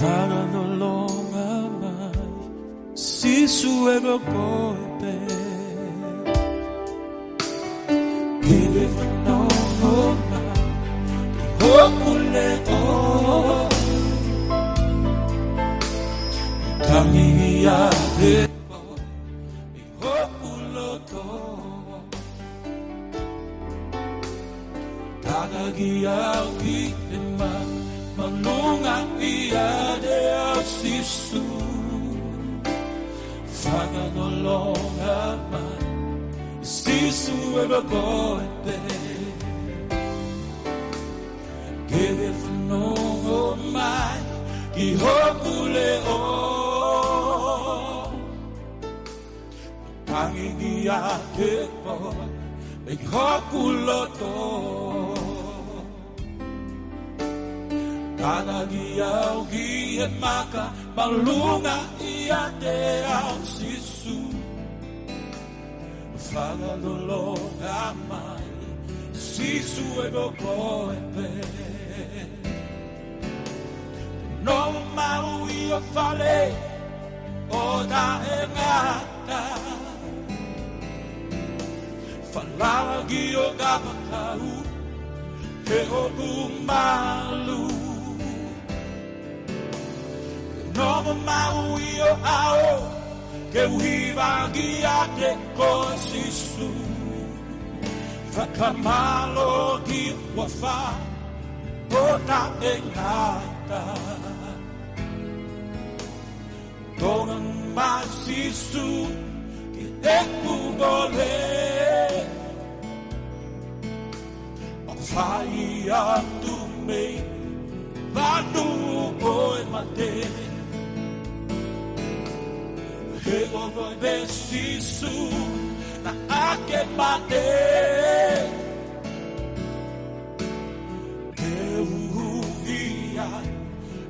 Fara no longa mai Sisu ego koepe Kere whanongo mai Hokule o Tangi ia he Hokulo to Tagagi au ki e mai Malunga ia de au sisu Faga no longa mai Sisu ego koepe Kere whanongo mai Ki hokule o Tangi ia te koi Me hokulo to Tanagi au ki e maka Malunga ia te au sisu Faga no longa mai Sisu ego koepe No mau ia fale O da e ngata Falagi o gapakau He o kumalu No mau ia ao Ke uhiwagi a te kosisu Whakamalo ki wafa O ta e ngata Tongan masisu Ki te kugole O whai atu me Vanu oe mate He o be sisu Na ake mate Ke uhuia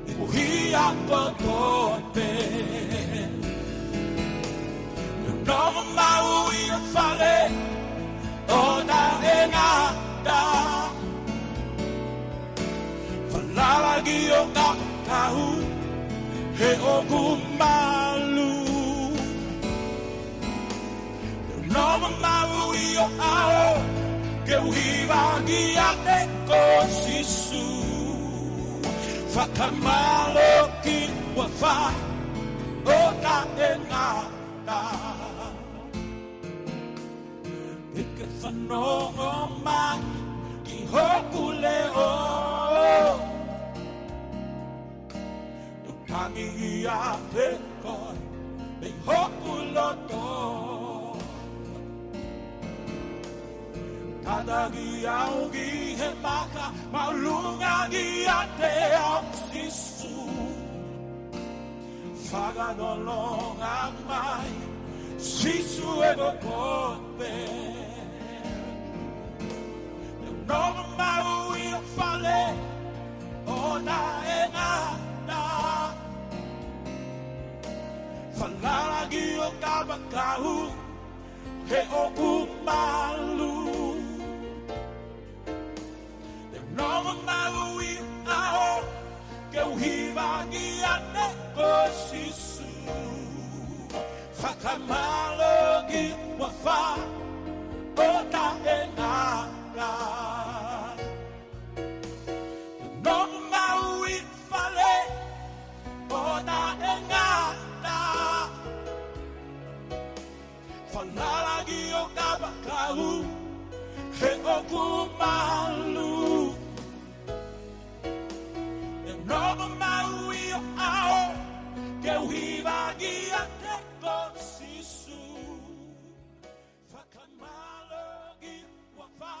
E uhia kotope No mau ia fale O na e ngata Falalagi o ngakau He o kumalu No mau ia ao Ke uhiwagi a te kosisu Whakamalo ki wafa O ta e ngata Ike whanongo mai Ki hokule o Tukangi ia te koi Me hokulo to Tadagi au gi he maka Maulunga gi a te au sisu Faga no longa mai Sisu ego kope No mau ia fale O na e ngata Falalagi o kabakau He o kumalu No mau ia ao Ke uhiwagi a te kosisu Whakamalo ki wafa O ta e ngata No mau ia fale O ta e ngata Whanalagi o kabakau He o kumalu No mau ia ao Ke uhiwagi a te kosisu Whakamalo ki wafa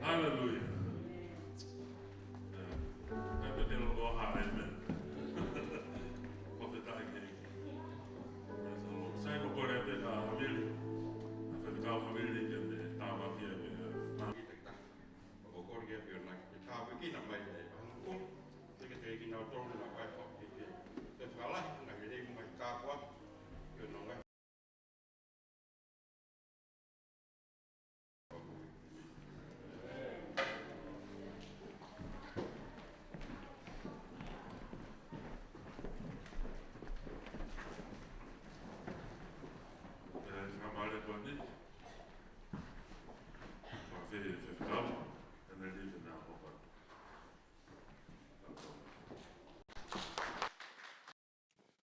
Hallelujah. Amen. Saya ko kore pe ka hamili. Faifekau hamili ke me tawa kia me. Ko kore ke pe na tawa ki na mai nei ba ko. Ke te ki na to na pai fo ki ke. Te fala na me nei mai ka kwa. Yo no mai.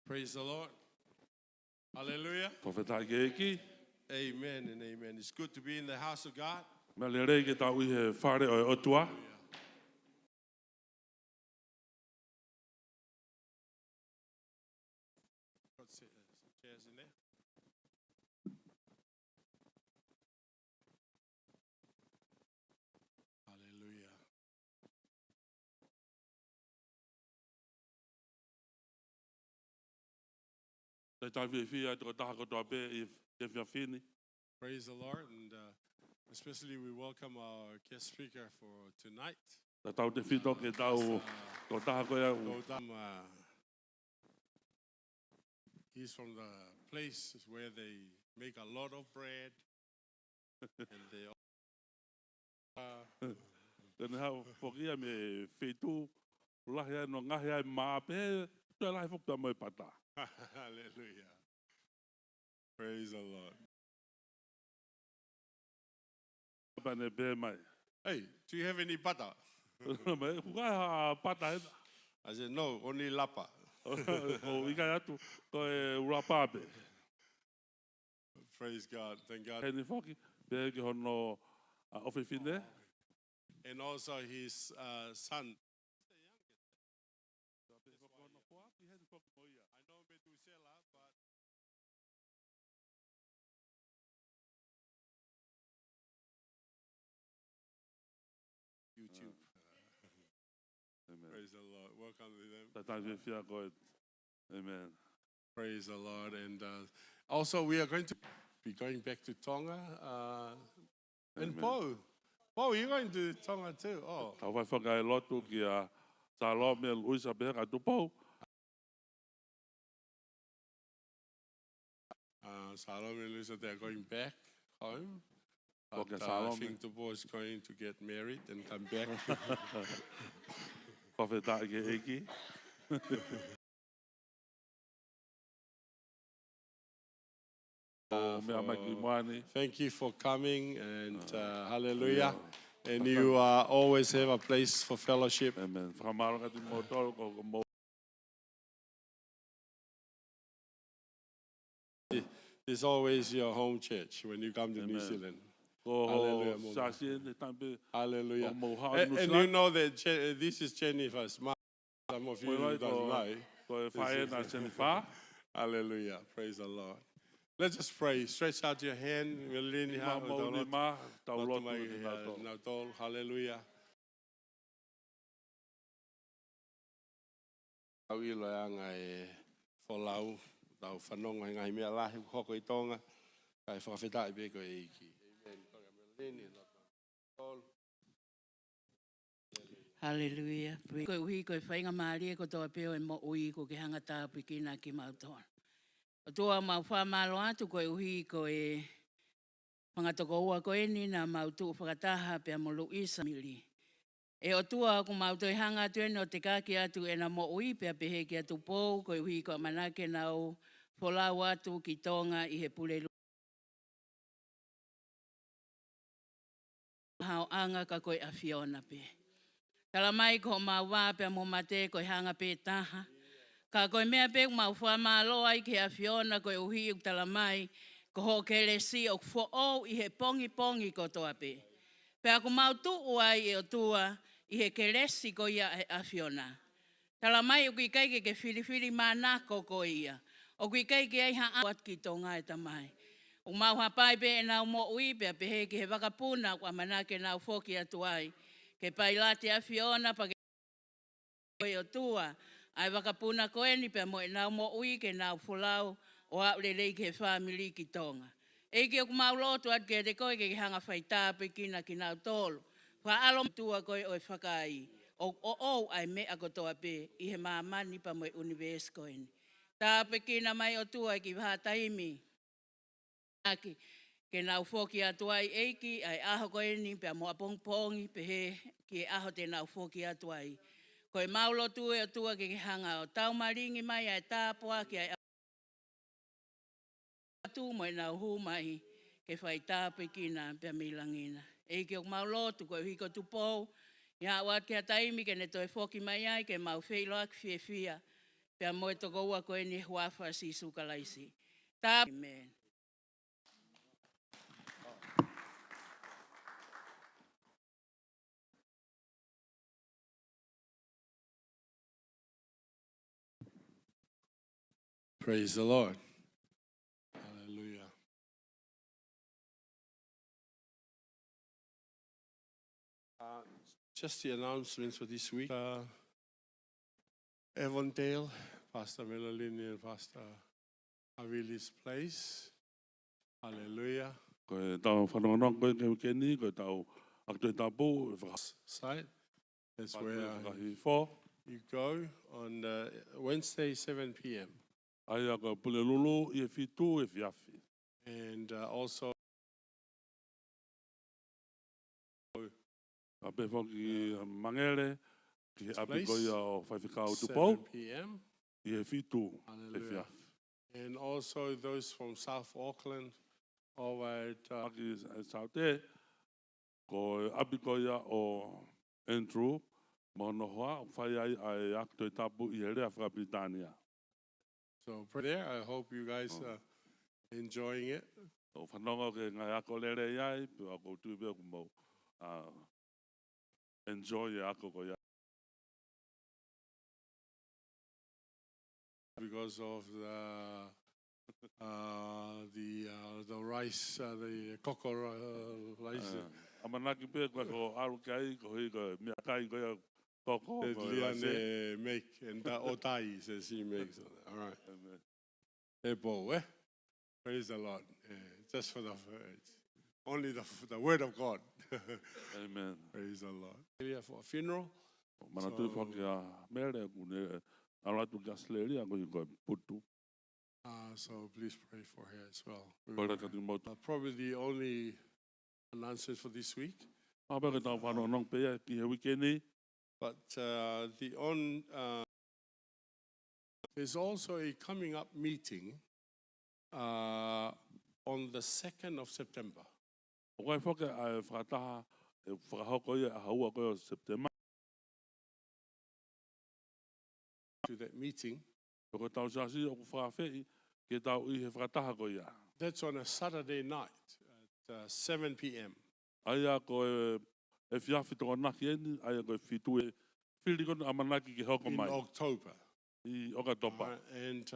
Praise the Lord. Hallelujah. Amen and amen. It's good to be in the house of God. Chairs in there. Hallelujah. Praise the Lord, and especially we welcome our guest speaker for tonight. He's from the place where they make a lot of bread, and they Hallelujah. Praise the Lord. Hey, do you have any butter? I said, no, only lapa. Praise God. Thank God. And also his son. I know Methuselah, but YouTube. Praise the Lord. Welcome to them. Amen. Praise the Lord. And also we are going to be going back to Tonga. And Paul, you're going to Tonga too. Oh. Salome and Lisa, they're going back home. But, Okay, I Salome. think the boy is going to get married and come back. Whawhetai ke eiki. Mea mai ki moani. Thank you for coming and hallelujah. And you always have a place for fellowship. Amen. Whakamaro ti mo tolo ko mo. It's always your home church when you come to New Amen. Zealand. Ko Hallelujah, Mama. sasien te tampe. Hallelujah. Mo ha And you nuslan. know that this is Jennifer's mom. Some of you Moi guys know. ko fae na Jennifer. Hallelujah. Praise the Lord. Let's just pray. Stretch out your hand. Ma mo ni ma tau lotu ni na to. Hallelujah. Au ilo anga e wholau, tau whanonga ngai mea lahi hoko I tonga, kai whakawhetai beko e iki. Amen. Hallelujah. Koe uhi koe whainga maari ko toa peo e mo ui ko ke hanga tāpi kina ki mautona. O toa mau whamalo atu koe uhi ko e whangatoko ua koe ni na mautu whakataha pia mo Luisa mili. E o tua ko mautu e hanga atu ene o te kaki atu e na mo ui pia pehe ki atu pou koe uhi ko manake na o wholau atu ki tonga I he pule hao anga ka koe a Fiona pe. Tala mai ko maua pe mo mate ko hanga pe taha. Ka koe mea pe mau whamalo ai ke a Fiona koe uhi u tala mai ko ho kele si o fo o I he pongi pongi ko toa pe. Pe ako mau tu uai e o tua I he kelesi ko ia a Fiona. Tala mai o kui kai ke whiriwhiri manako ko ia. O kui kai ke ai ha awat ki tonga e tamai. O mau hapai pe e nau mo ui pe a pehe ke he wakapuna kwa manake nau foki atu ai. Ke pailate a Fiona pa ke o tua ai wakapuna koe ni pe mo e nau mo ui ke nau fulau o au lelei ke whamili ki tonga. Eiki o kumau lotu at ke te koe ke hanga whaitape kina ki nau tolo. Wha alo tua koe o e whakai. O ai me ako toa pe I he mamani pa mo e universe koe ni. Tāpe kina mai o tua ki whataimi. Aki. Ke nau foki atu ai eiki ai aho koe ni pe mo apongpongi pe he ki aho te nau foki atu ai. Koe maulo tu e o tua ke hanga o tau maringi mai ai tāpua ki ai atu mo e nau hu mai ke whai tāpe kina pe milangina. Eiki o maulo tu koe hiko tu pou ia wat ke taimi ke ne toi foki mai ai ke mau feilo ak fie fia pe mo e toko ua koe ni huafa si sukalaisi. Tāpe. Amen. Praise the Lord. Hallelujah. Just the announcements for this week. Avondale, Pastor Melanie and Pastor Avili's place. Hallelujah. Koe tau whanonga koe ke ni, koe tau akto tapu e whaka. Site. That's where Whakahi fo. you go on Wednesday, 7 p.m. Ai a ka pule lulu I e fitu e fiafi. And also A pe whaki mangere, ki api place, koia o Faifekau 7 Toutai p.m. I e fitu e Hallelujah. fiafi. And also those from South Auckland, over at Aki saute, ko api koia o Andrew, mono hoa, whai ai ai akto tapu I e rea Whakabritania. so there. I hope you guys are enjoying it. O whanonga ke ngai ako lere iai, pe ako tuipe aku mau enjoy e ako ko ia. Because of the rice, the cocoa rice. Amanaki pe ko aru kai ko hi ko mea kai ko ia koko That ko ia se. Liane make and that Otai says he makes. All right. Amen. Hey, Bo, eh? Praise the Lord. Just for only the word of God. Amen. Praise the Lord. Here for a funeral. Mana tu whaki a mere ku ne ala tu gasleri a ko i ko putu. So please pray for her as well. Kore ka timo ta. Probably the only announcement for this week. Aba ka tau whanau nong pea ki he weekend But there's also a coming up meeting on the 2nd of September. O kai whake a whakataha e whakahoko ia a haua koe o September. To that meeting. O ko tau sasi o ku whakawhei ke tau I he whakataha koe ia. That's on a Saturday night at 7 p.m. Aia koe e whiawhi toko naki eni, aia koe whitu e whiri kono amanaki ki hoko In mai. October. I oka topa. And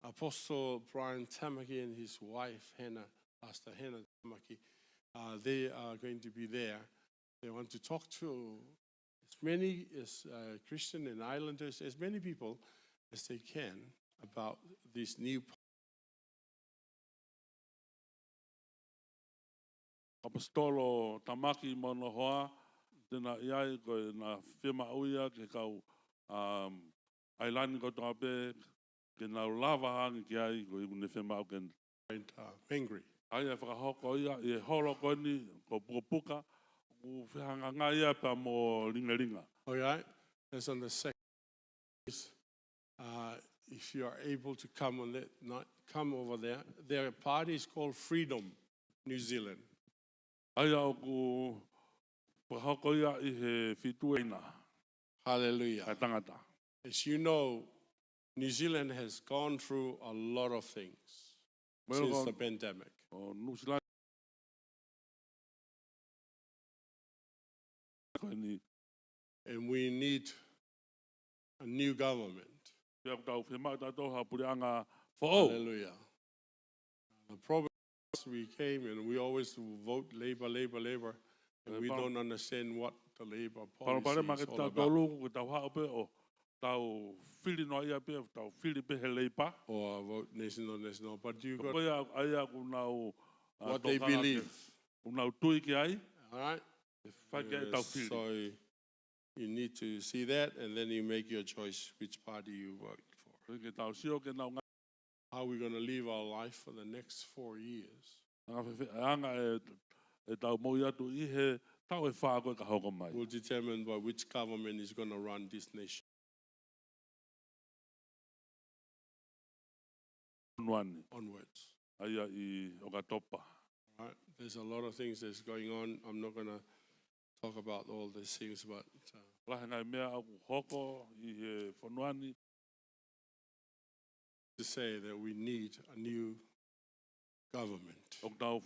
Apostle Brian Tamaki and his wife, Pastor Hannah Tamaki, they are going to be there. They want to talk to as many as Christian and Islanders, as many people as they can about this new. Apostolo Tamaki mono hoa, tena iai koe na whima uia ke kau ailani ko toa pe, ke nau lava hangi ki ai koe une whima au ken. Angry. Aia whakahoko ia, I horo koe ni, ko puka, ku whihanga ngā ia pa mo ringa ringa. All right, that's on the 2nd. If you are able to come on that night, come over there. Their party is called Freedom New Zealand. Aia o ku whakahoko ia I he whitu eina. Hallelujah. Ka tangata. As you know, New Zealand has gone through a lot of things since the pandemic. O Nusila And we need a new government. Hallelujah. Hallelujah. The problem is we came and we always vote Labour, and we don't understand what the Labour policy is all about. Or vote national, but you got what they believe. All right? So you need to see that, and then you make your choice which party you vote for. How are we going to live our life for the next 4 years? Will determine by which government is going to run this nation. Onwards. Right? There's a lot of things that's going on. I'm not going to talk about all these things, but to say that we need a new government. And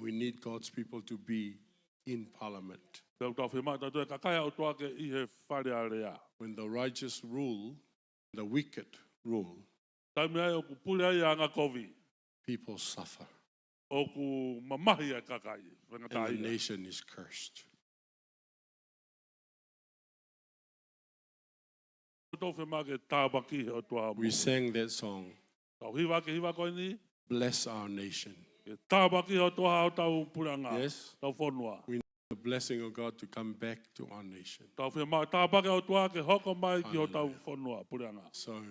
we need God's people to be in parliament. When the righteous rule, the wicked rule, people suffer. And the nation is cursed. We sang that song, Bless Our Nation. Yes, we need the blessing of God to come back to our nation. So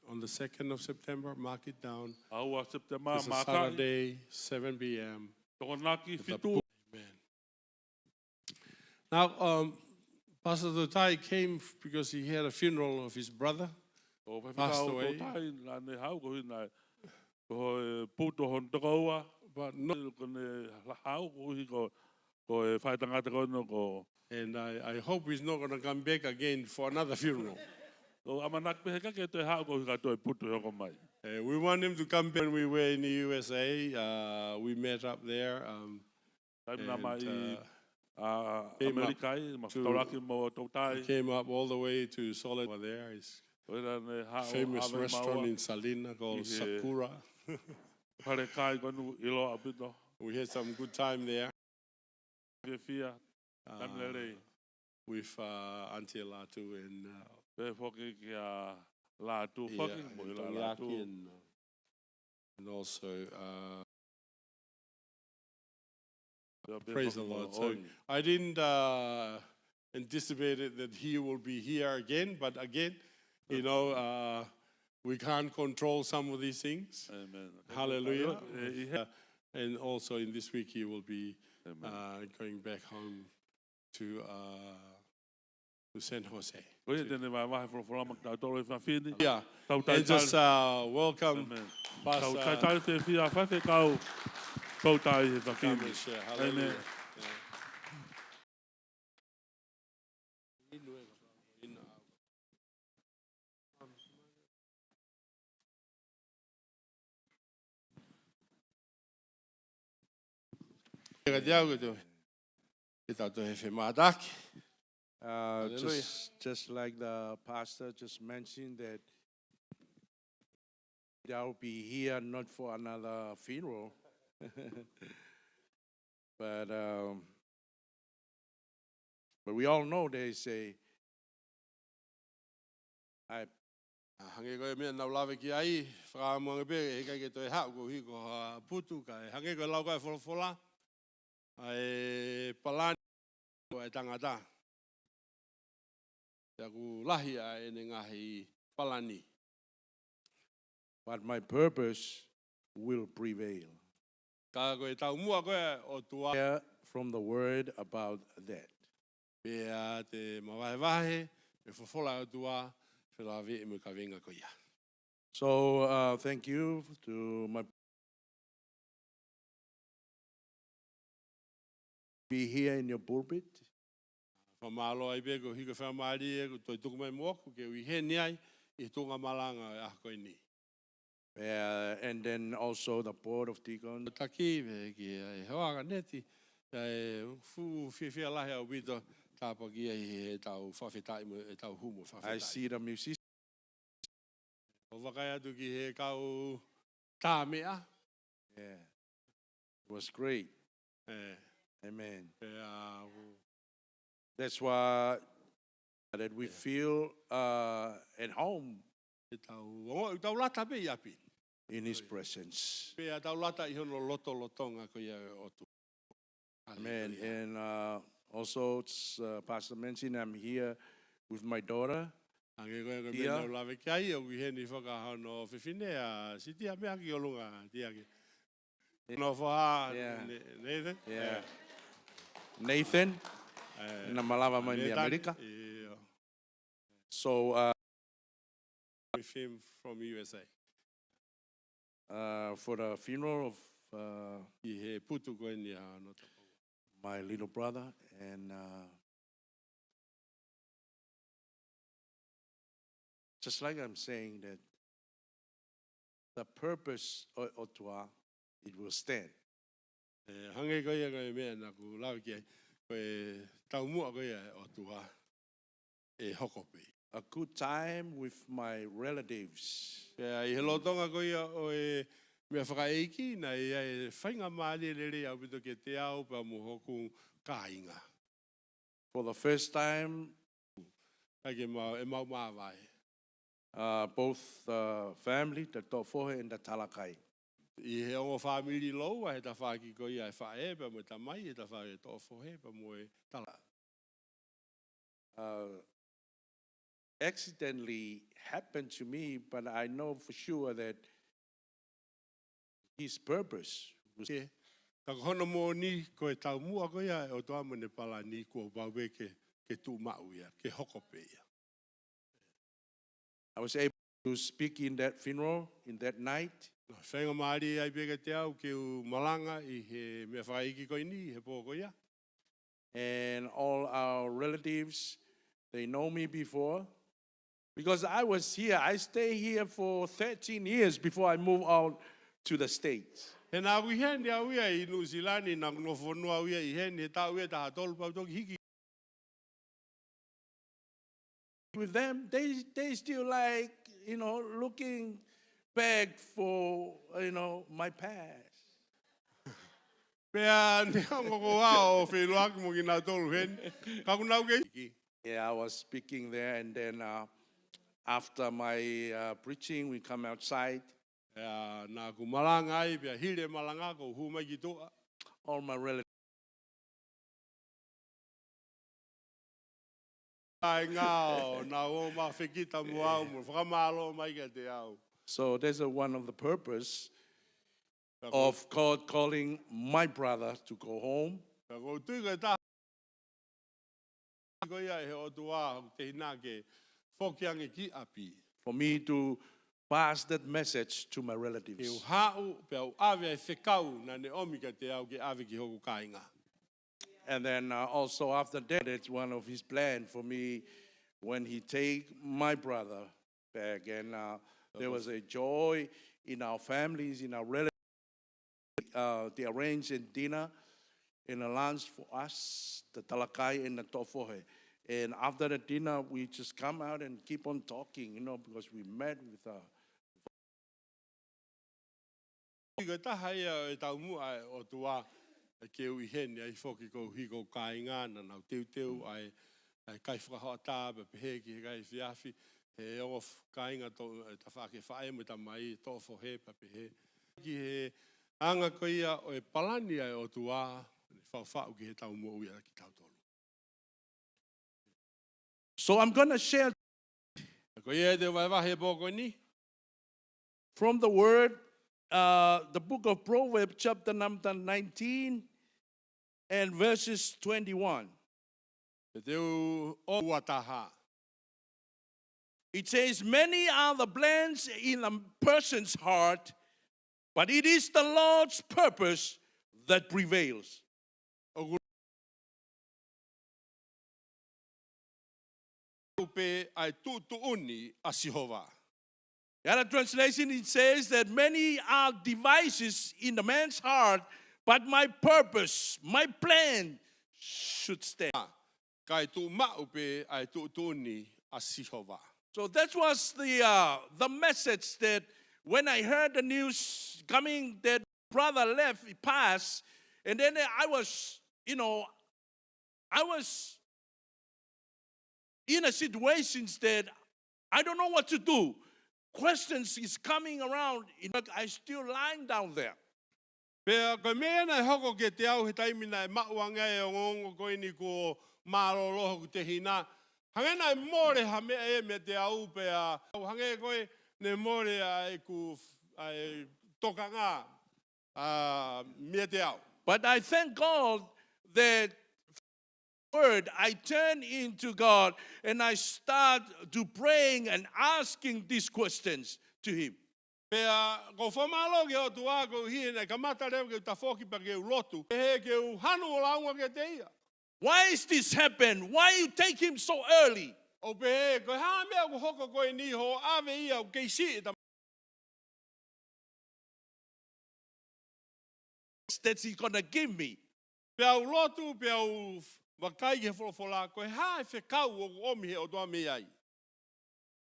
on the 2nd of September, mark it down. It's a Saturday, 7 p.m. Amen. Now, Pastor Toutai came because he had a funeral of his brother, passed away. But no, and I hope he's not going to come back again for another funeral. We want him to come back. When we were in the USA, we met up there. Came up all the way to Solid over there. It's a famous restaurant in Salina called Sakura. We had some good time there. With Auntie Latu and and also praise the Lord. So I didn't anticipate that he will be here again, but again, you know, We can't control some of these things. Amen. Hallelujah. And also in this week he will be going back home to San Jose. Yeah, and just welcome Pastor. Faifekau Toutai Talakai. Hallelujah. Just like the pastor just mentioned that I'll be here not for another funeral, but we all know there is Hange ko me na lave ki ai fra mo be e ka ke to ha ko hi ko putu ka hange ko lau ka fola ai palani ko ai tangata ta ku lahi ai ne ngahi palani, but my purpose will prevail. ka ko ta mua ko o tua Hear from the word about that. be a te mawai vahe e fola o tua fela vi me ka venga ko ya. So thank you to my be here in your pulpit. Famalo ai be ko hi ko famali e ko to tuku mai mo ko ke wi he ni ai I tunga malanga a ko ni. And then also the board of deacons. Taki ve ki ai hoa neti ai fu fi la ha wito ta pa ki ai tau fa fitai mo tau humo fa I see the musicians. O vakaya tu ki he kau ta mea. Yeah, it was great. Eh. Amen. Yeah. That's why that we feel at home Tau lata be yapi. in His presence. Pe tau lata I hono loto lotonga ko ia otu. Amen. And also, Pastor mentioned, I'm here with my daughter. Ange ko ko me la ve kai o wi ni foka hono fifine a sitia me aki olunga tiaki. No fa Nathan. Yeah. Nathan. Na malava mai mi America. So with him from USA. For the funeral of my little brother, and just like I'm saying that the purpose of Ottawa, it will stand. Hange ko ia ko me na ku lau ki ko tau mua ko ia Ottawa e hokope. A good time with my relatives. I hello tonga ko ia o e me whakaeiki na ia e whainga maali lere au pito ke te au pa mo hoku kāinga. For the first time, Ake e mau vai. both family, the Tofohe and the Talakai. I he ongo family loa he ta whaki ko ia e whae pa mo ta mai e ta whae Tofohe pa mo e tala. Accidentally happened to me, but I know for sure that His purpose was. Ta kono mo ni ko e tau mua ko ia o toa mo ne pala ni ko bawe ke tu mau ia, ke hokope ia. I was able to speak in that funeral, in that night. Whainga maari ai peke te au ke u malanga I he mea whaiki ko ini, he po ko ia. And all our relatives, they know me before. Because I was here, I stayed here for 13 years before I moved out to the States. He nā wiheni au ia I New Zealand, nā ngofonua au ia I heni, he tau ia ta hatolu pau toki hiki. With them, they still like, looking back for, my past. Pea ne ngoko wao wheluaki mo ki nā tolu heni. Ka kunau ke? Yeah, I was speaking there, and then after my preaching, we come outside. Nā ku malanga ai, pea hile malanga ko humai ki toa. All my relatives. So there's one of the purpose of God calling my brother to go home. For me to pass that message to my relatives. And then also after that, it's one of his plans for me when he take my brother back. And there was a joy in our families, in our relatives. They arranged a dinner and a lunch for us, the Talakai and the Tofohe. And after the dinner, we just come out and keep on talking, because we met with So I'm going to share from the word, the book of Proverbs, chapter number 19 and verses 21. It says, many are the plans in a person's heart, but it is the Lord's purpose that prevails. The other translation, it says that many are devices in the man's heart, but my purpose, my plan should stand. So that was the message that when I heard the news coming that brother left, he passed, and then I was in a situation that I don't know what to do. Questions is coming around. I'm still lying down there. But I thank God that word, I turn into God and I start to praying and asking these questions to Him. Why is this happen? Why you take him so early? That he's gonna give me.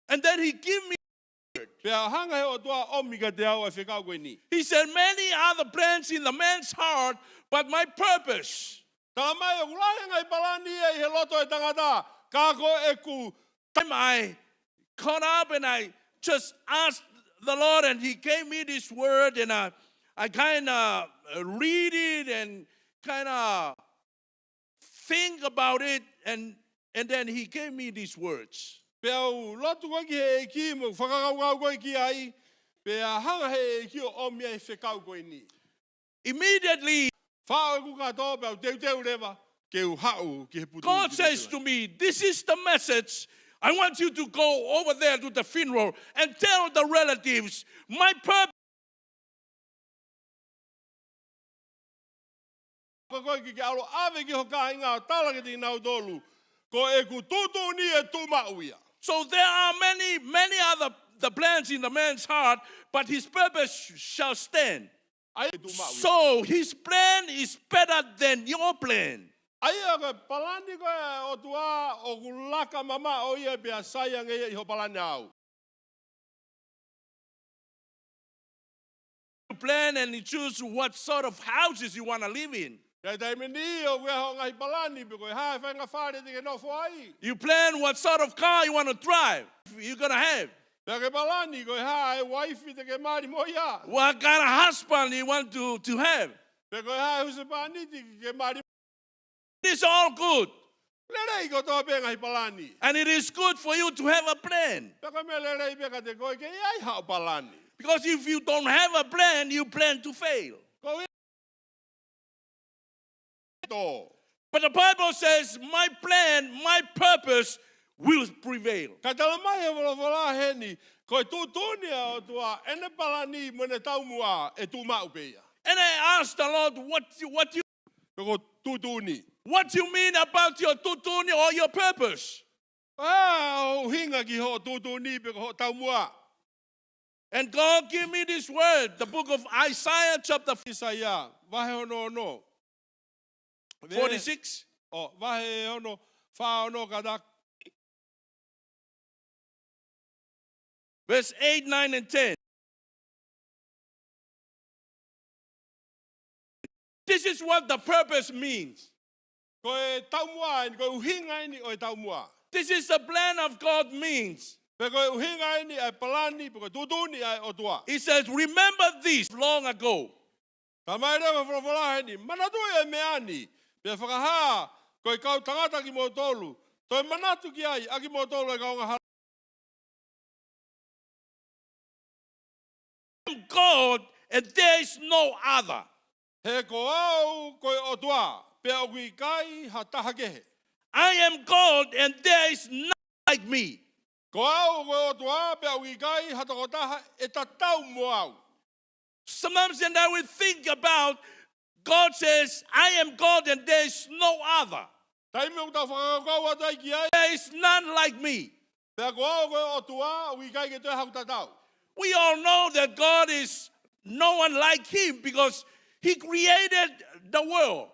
And then he gave me. He said, many are the plans in the man's heart, but my purpose. I caught up and I just asked the Lord, and He gave me this word, and I kind of read it and kind of think about it, and then He gave me these words. Immediately, God says to me, this is the message. I want you to go over there to the funeral and tell the relatives, my purpose. So there are many other the plans in the man's heart, but his purpose shall stand. So his plan is better than your plan. You plan and you choose what sort of houses you want to live in. You plan what sort of car you want to drive. You're going to have. What kind of husband you want to have. It's all good. Lelei ko toa pe ngai palani. And it is good for you to have a plan. Peka me lelei pe ka te koe ke iai hao palani. Because if you don't have a plan, you plan to fail. Ko to. But the Bible says, my plan, my purpose will prevail. Ka tala mai e wala heni, ko tutuni o tua ene palani mene tau mua e tu mau pe ia. And I asked the Lord, what you mean about your tutuni or your purpose? O hinga ki ho tutuni pe ko tau mua. And God gave me this word, the book of Isaiah chapter Isaiah, vahe ono no. 46. O vahe ono, fa ono kadak. Verse 8, 9, and 10. This is what the purpose means. Ko tau mua, ko hinga ini o tau mua. This is the plan of God means. Pe ko hinga ini ai palani, pe ko tutuni ai o tua. He says, remember this long ago. Tamai rewa wala heni, manatu e meani. Pe whakaha, ko kau tangata ki mo tolu. Toi manatu ki ai, aki mo tolu e kaunga hala. I am God and there is no other. He ko au ko o tua, pe o kui kai ha taha kehe. I am God and there is none like me. Ko au ko o tua, pe o kui kai ha tako taha e tatau mo au. Sometimes and I will think about, God says, I am God and there is no other. Tai me uta whakakau atai ki ai. There is none like me. Pe ko au ko o tua, o kui kai ke te hau tatau. We all know that God is no one like him because he created the world.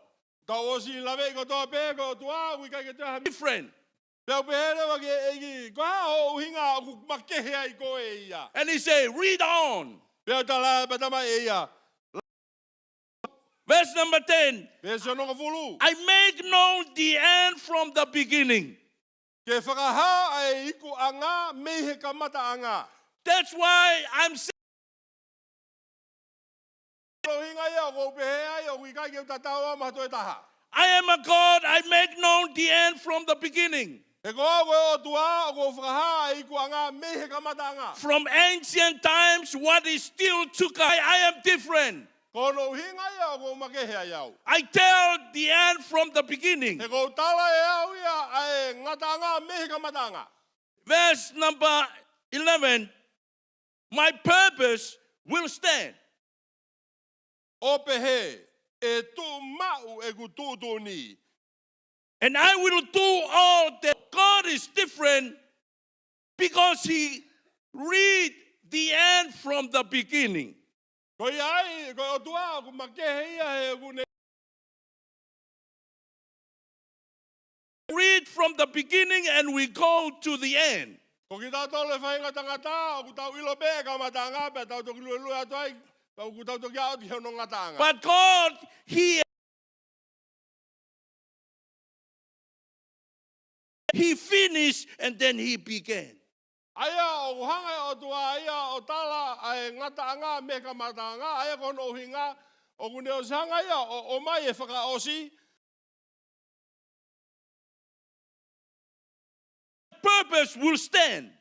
Ta o si lave ko toa pe ko o tua, o kui kai ke te hau. Different. Pe o pehere wa ke egi, ko ha o hinga o makehe ai ko e ia. And he said, read on. Pe o tala pe tama e ia. Verse number 10. Pe se no ko fulu. I make known the end from the beginning. Ke whakaha ai iku anga, mehe kamata anga. That's why I'm saying, I am a God, I make known the end from the beginning. From ancient times, what is still to come, I am different. I tell the end from the beginning. Verse number 11, my purpose will stand. And I will do all that. God is different because he read the end from the beginning. Read from the beginning and we go to the end. But God, he finished and then he began. Purpose will stand.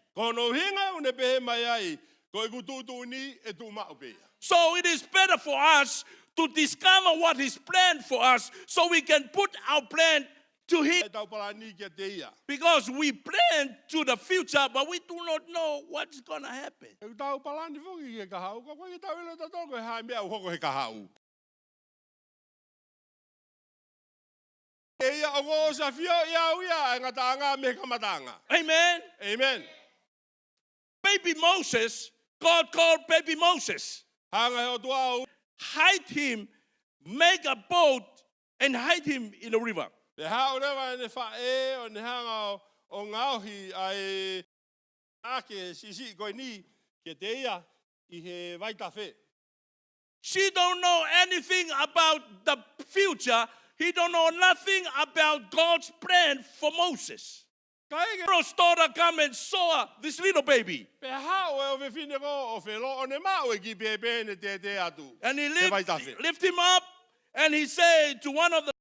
So it is better for us to discover what is planned for us so we can put our plan to him. Because we plan to the future, but we do not know what's going to happen. Amen. Amen. Baby Moses, God called baby Moses. Hide him, make a boat, and hide him in the river. She don't know anything about the future. He don't know nothing about God's plan for Moses. Pharaoh's daughter come and saw this little baby. And he lift him up and he said to one of the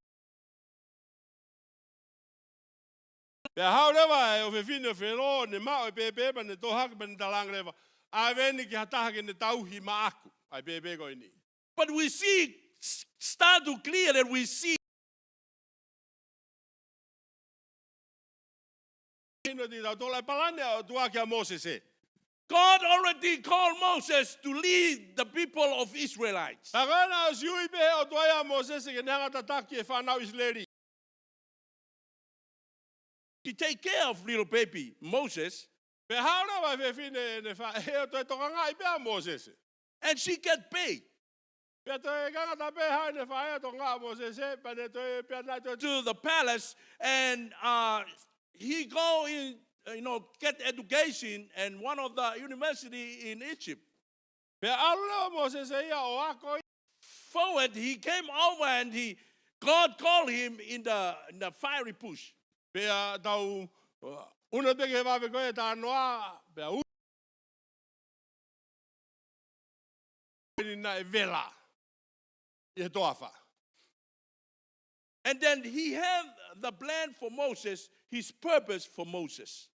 Pe hau lewa e o fefine whero ne mao e pepe pa ne tohak pa ne talang lewa. A veni ki hataha ki ne tauhi maaku. Ai pepe ko ini. But we see, start to clear that we see God already called Moses to lead the people of Israelites. To take care of little baby Moses. And she get paid. To the palace, and he go in, get education in one of the university in Egypt. Forward, he came over and God called him in the fiery bush. And then he had the plan for Moses, his purpose for Moses.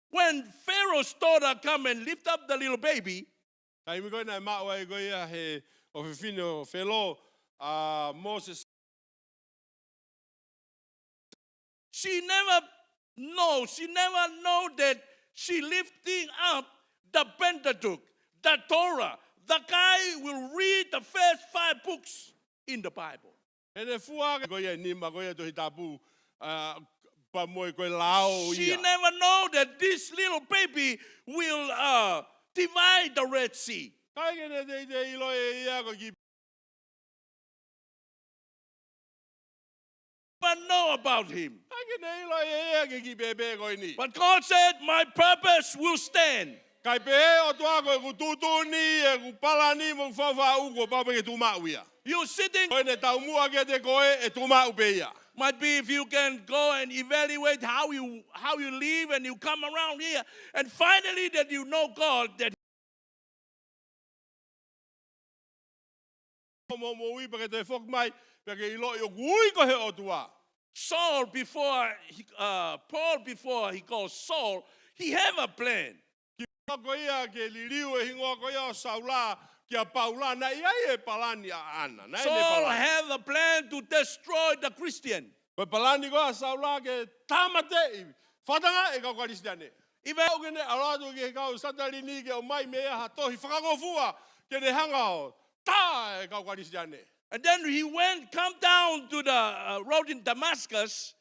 When Pharaoh's daughter come and lift up the little baby, Moses, she never know that she lifting up the Pentateuch, the Torah. The guy will read the first 5 books in the Bible. She never know that this little baby will divide the Red Sea. But know about him. But God said, my purpose will stand. You're sitting. Might be if you can go and evaluate how you live, and you come around here and finally that you know God, that Saul Paul before he called Saul, he have a plan. Saul have a plan to destroy the Christian. And then he come down to the road in Damascus.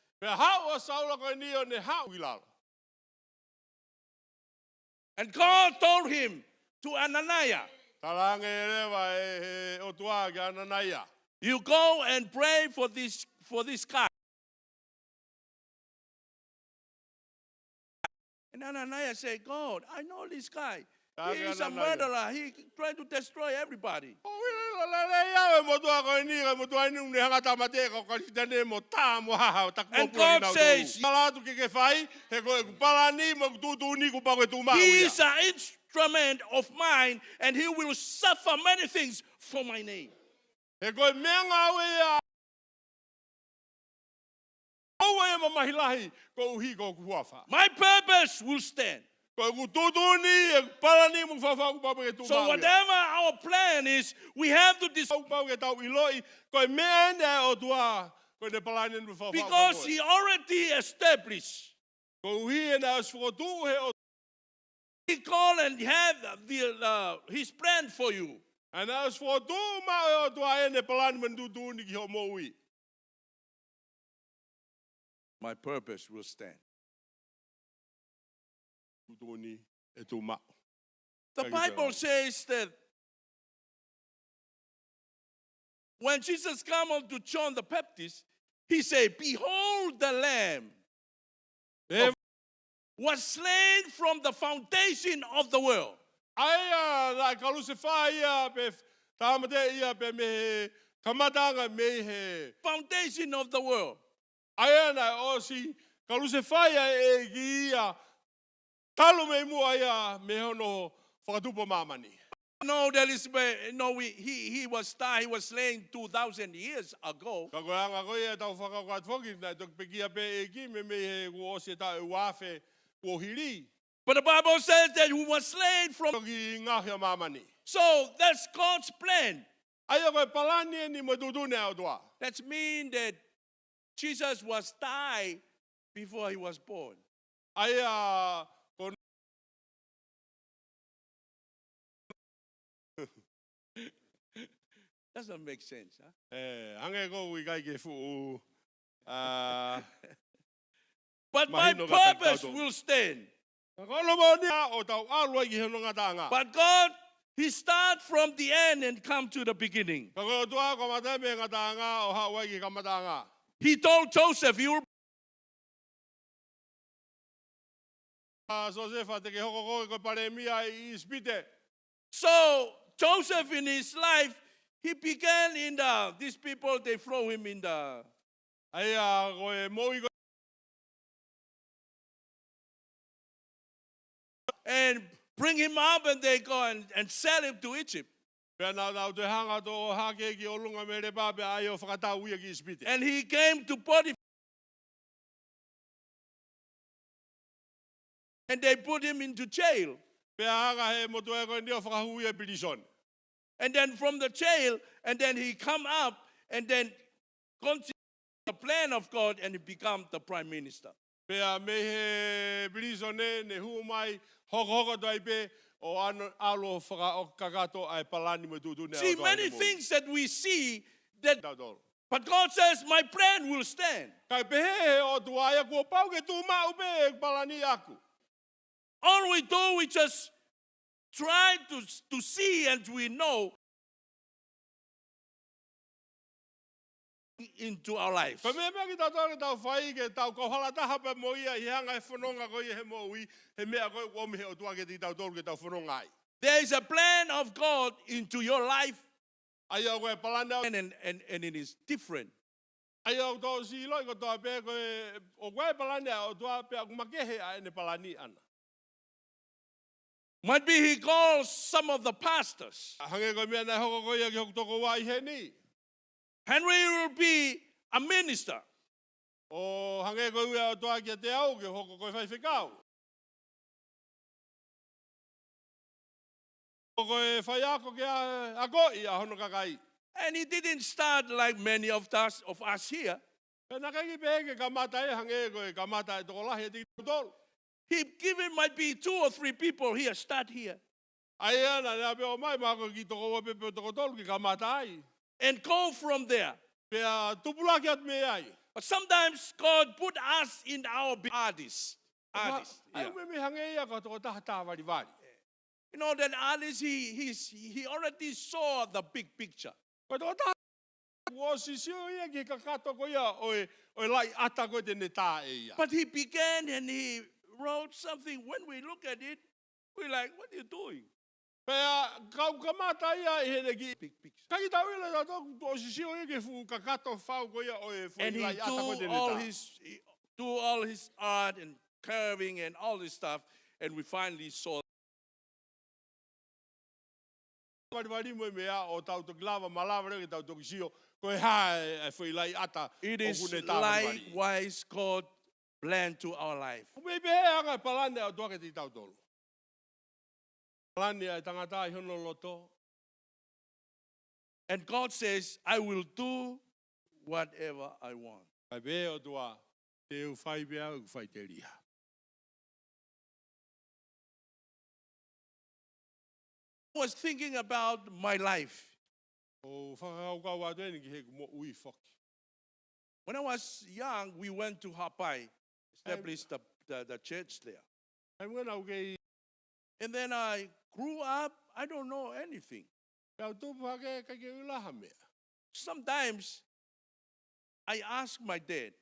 And God told him to Ananias, you go and pray for this guy. And Ananias said, God, I know this guy. He's a murderer. He trying to destroy everybody. And God says, he is an instrument of mine, and he will suffer many things for my name. My purpose will stand. So whatever our plan is, we have to because he already established. He called and have his plan for you. And as for my purpose will stand. The Bible says that when Jesus came on to John the Baptist, he said, behold the Lamb was slain from the foundation of the world. Foundation of the world. No, that is where no, he was slain 2,000 years ago. Ka koe anga koe e tau whakakat whoki na tok pekia pe e ki me me he ua se ta e wafe ua hiri. But the Bible says that he was slain from. Toki ngahia mamani. So that's God's plan. Aia koe palani ni mo tutune au toa. That means that Jesus was died before he was born. Aia kon Doesn't make sense, huh? hange ko ui kai ke fu. But my purpose will stand. But God, he start from the end and come to the beginning. He told Joseph, you So Joseph in his life, he began in these people, they throw him in the and bring him up and they go and sell him to Egypt. And he came to Potiphar. And they put him into jail. And then from the jail, and then he come up and then continue the plan of God and he become the prime minister. See, many things that we see that, but God says, my plan will stand. All we do, we just try to see and we know into our lives. There is a plan of God into your life, and it is different. Might be he calls some of the pastors. Henry will be a minister. And he didn't start like many of us here. He given might be 2 or 3 people here, start here. And go from there. But sometimes God put us in our artists. Yeah. You know that artist, he already saw the big picture. But he began and he wrote something. When we look at it, we're like, what are you doing? Big picture. And he do all his art and curving and all this stuff, and we finally saw. It is likewise God plan to our life. And God says, I will do whatever I want. I was thinking about my life. When I was young, we went to Hapai, established the church there. And then I grew up, I don't know anything. Sometimes I ask my dad,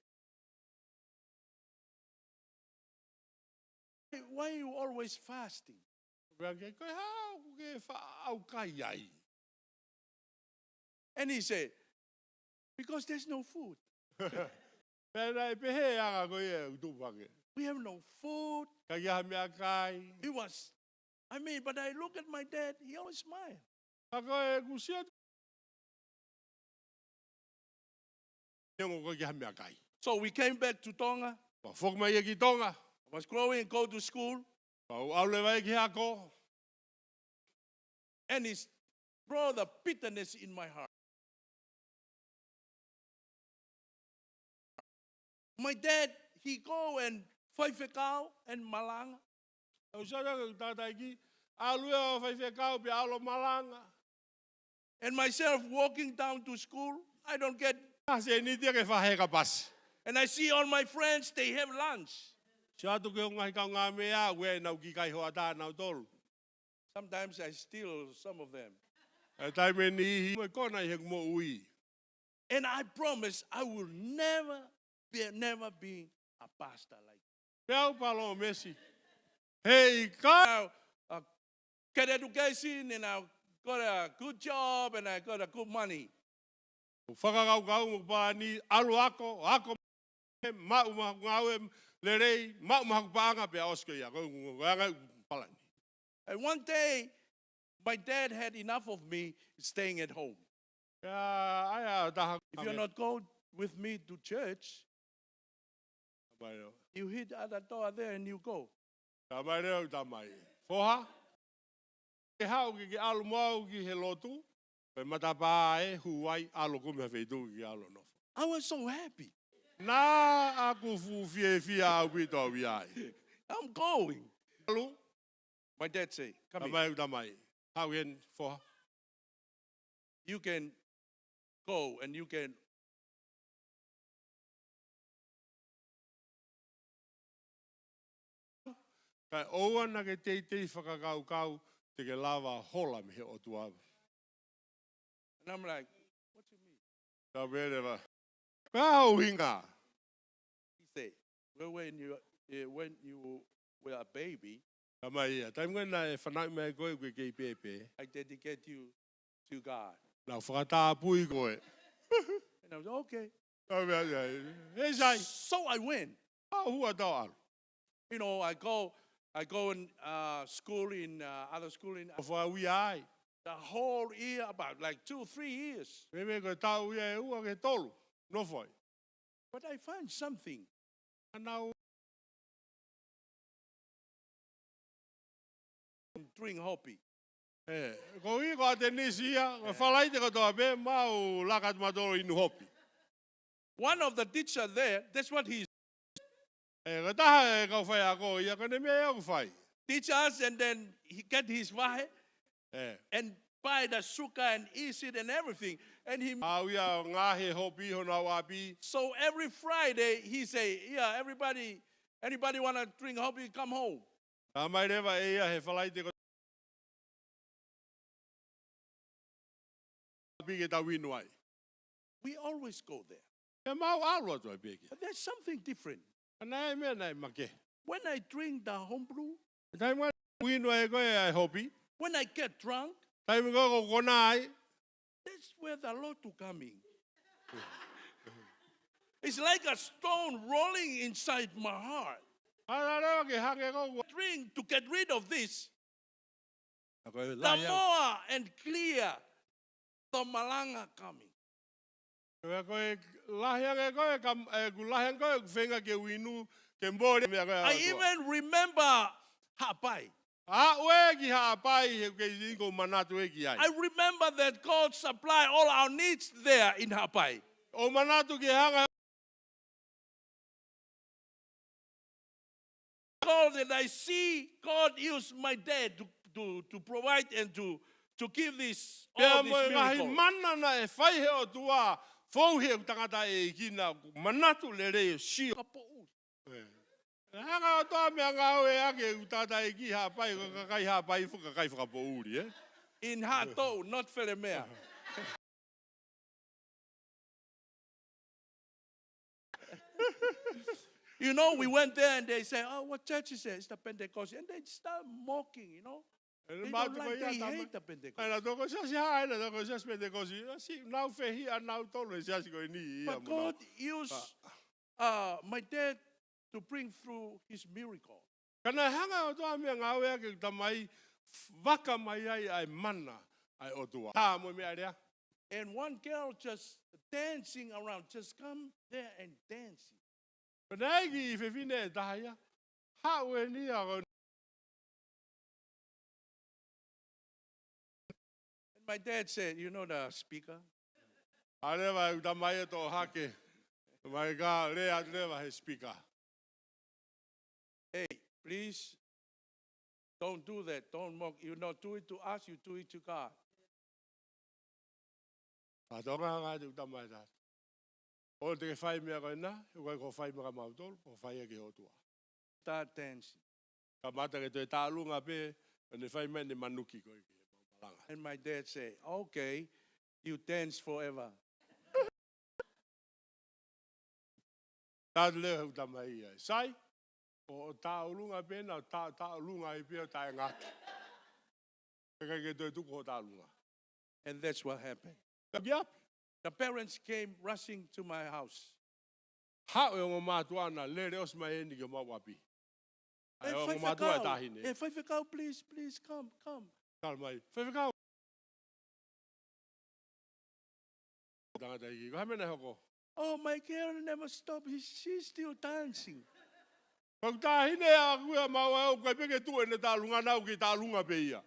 why are you always fasting? And he said, because there's no food. We have no food. It was I mean, but I look at my dad, he always smiled. Ako e kusia. Yung ko gihan mea kai. So we came back to Tonga. Pa fok mai ki Tonga. I was growing and go to school. Pa au le vai ki ako. And it brought the bitterness in my heart. My dad, he go and Faifekau and Malanga. Au sa ka tatai ki alua Faifekau pe alo Malanga. And myself walking down to school, I don't get. Se ni te ke fa he ka pas. And I see all my friends, they have lunch. Sa tu ke ngai ka nga mea we na ki kai ho ata na tol. Sometimes I steal some of them. E tai me ni mo ko na he mo ui. And I promise I will never be a pastor like Pau palo Messi. Hey, ka now, get education and I got a good job and I got a good money. whakakau mo pa ni alu ako ma uma ngau le rei ma uma paanga pe osko ya ko nga palani. And one day, my dad had enough of me staying at home. If you're not going with me to church, you hit the other door there and you go. Tamai tamai. Foha. Ke hau ki alu mau ki he lotu. Pe matapa e huai alu ko me feitu ki alu no. I was so happy. Na aku fu fie au bito wi ai. I'm going. Alu. My dad say, come here. Tamai. How in for? You can go and you can. Kai oa na ke te whakakau te ke lava hola me he o tuawa. And I'm like, what you mean? Ka verewa. Kau hinga. He said, well, when you were a baby, Kama ia. Taim ngana e whanau mea koe koe kei pepe. I dedicate you to God. Nau whakata pui koe. And I was okay. Ka mea ia. He sai. So I went. Hua tau alu. You know, I go in school in other school in Wha ui ai. the whole year, about like 2 or 3 years. Me me koe tau ia e ua ke tolu. No foi. But I find something. Anau. Drink hoppy. Ko i ko ate nisi ia. Ko whalai te katoa pe. Mau lakat matoro inu hopi. One of the teachers there, that's what he Ko taha e kau whai ako ia. Ko ne mea e whai. teach us, and then he get his wife and buy the sugar and eat it and everything. And he Au ia ngahe hopi hona wapi. so every Friday he say, yeah, anybody want to drink hoppy, come home. Ta mai rewa e ia he whalai te katoa. Pike tau inu ai. We always go there. He mau alu atu ai peke. But there's something different. Nai mea nai make. When I drink the homebrew, Tai mwa inu ai koe ai hopi. when I get drunk, Tai mwa ko kona ai. that's where the Lord to coming. It's like a stone rolling inside my heart. Ara rewa ke hake ko. Drink to get rid of this. Koe The more and clear the malanga coming. Koe lahiang e koe kam ku lahiang koe whenga ke winu ke mbore mea koe. I even remember Hapai. Ue ki haapai he ke ingo manatu e ki ai. I remember that God supply all our needs there in Hapai. O manatu ki hanga. God, and I see God use my dad to provide and to give this all Pea this mo ngahi miracle. mana na e whai he o tua. Fou he tangata e kina manatu le rei si. Hanga o toa mea ngau e ake utata e ki hapai ko kakai hapai fu kakai whakapo uri In Hato, not Felemea. You know, we went there and they say, oh, what church is it? It's the Pentecost. And they start mocking, you know. They don't like, they hate the Pentecost. Ai na toko sa si hai na toko sa spende kosi. Si nau fehi a nau tolo si asi ko ni. But God used my dad to bring through his miracle. Kana hanga o toa mea ngau e ake tamai Waka mai ai mana ai otua. Tā mo me area. And one girl just dancing around, just come there and dancing. Penagi fe fine dahaya. Ha we ni a. And my dad said, you know the speaker? Areva uta mai to hake. My God, lea never his speaker. Hey, please don't do that. Don't mock. You not do it to us, you do it to God. Patonga nga uta mai da. O te fai me ko na, ko fai me ka mautol, ko fai ke hotua. Start dancing. Ka mata ke te talunga pe, ne fai me ne manuki ko ke malanga. And my dad said, okay, you dance forever. Ta le uta mai ai. Sai o taulunga pe na taulunga I pe o ta nga. Ke te tu ko talunga. And that's what happened. Yep. The parents came rushing to my house. Ha o mo matuana le le os mai ni ke mo wapi. Ai o mo matua ta hine. Hey, Faifekau, please, come. Calma aí. Faifekau. Tanga ta iki. Ka mena hoko. Oh, my girl never stopped. She's still dancing. Kau ta hine a kua mau ko pe ke tu ne talunga na ki talunga pe ia.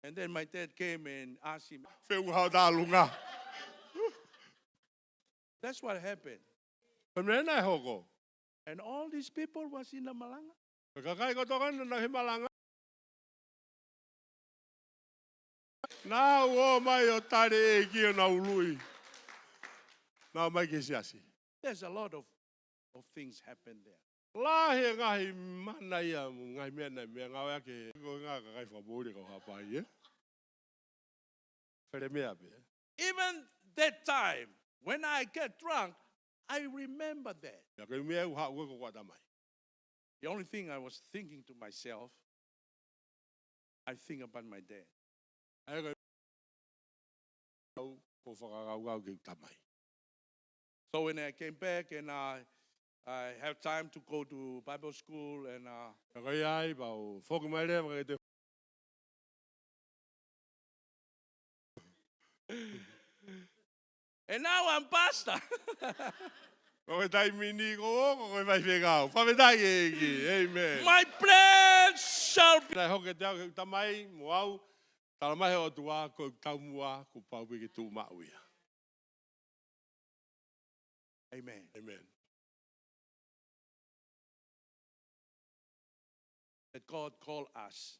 And then my dad came and asked him. Fe u ha talunga. That's what happened. Ka mena hoko. And all these people was in the malanga. Ka kai ko tokan na himalanga. Na o mai o tare ki na ului. Na mai ke siasi. There's a lot of things happen there. La he ngai mana ia ngai mena me ngau ke ko nga ka kai favori ko hapa ie. Fere me ape. Even that time, when I get drunk, I remember that. Ya ke me u ha ko ko ta mai. The only thing I was thinking to myself, I think about my dad. Ai ko whakakau ki tamai. So when I came back and I have time to go to Bible school and Kai ai bau whoki mai rea waka te. and now I'm pastor. Ko tai mini ko Faifekau. Whawhetai e ki. Amen. My plans shall be. Nai hoke te au ki tamai mo au. Talamahe o tua ko taumua ko pau ki tu mauia. Amen. Amen. That God called us,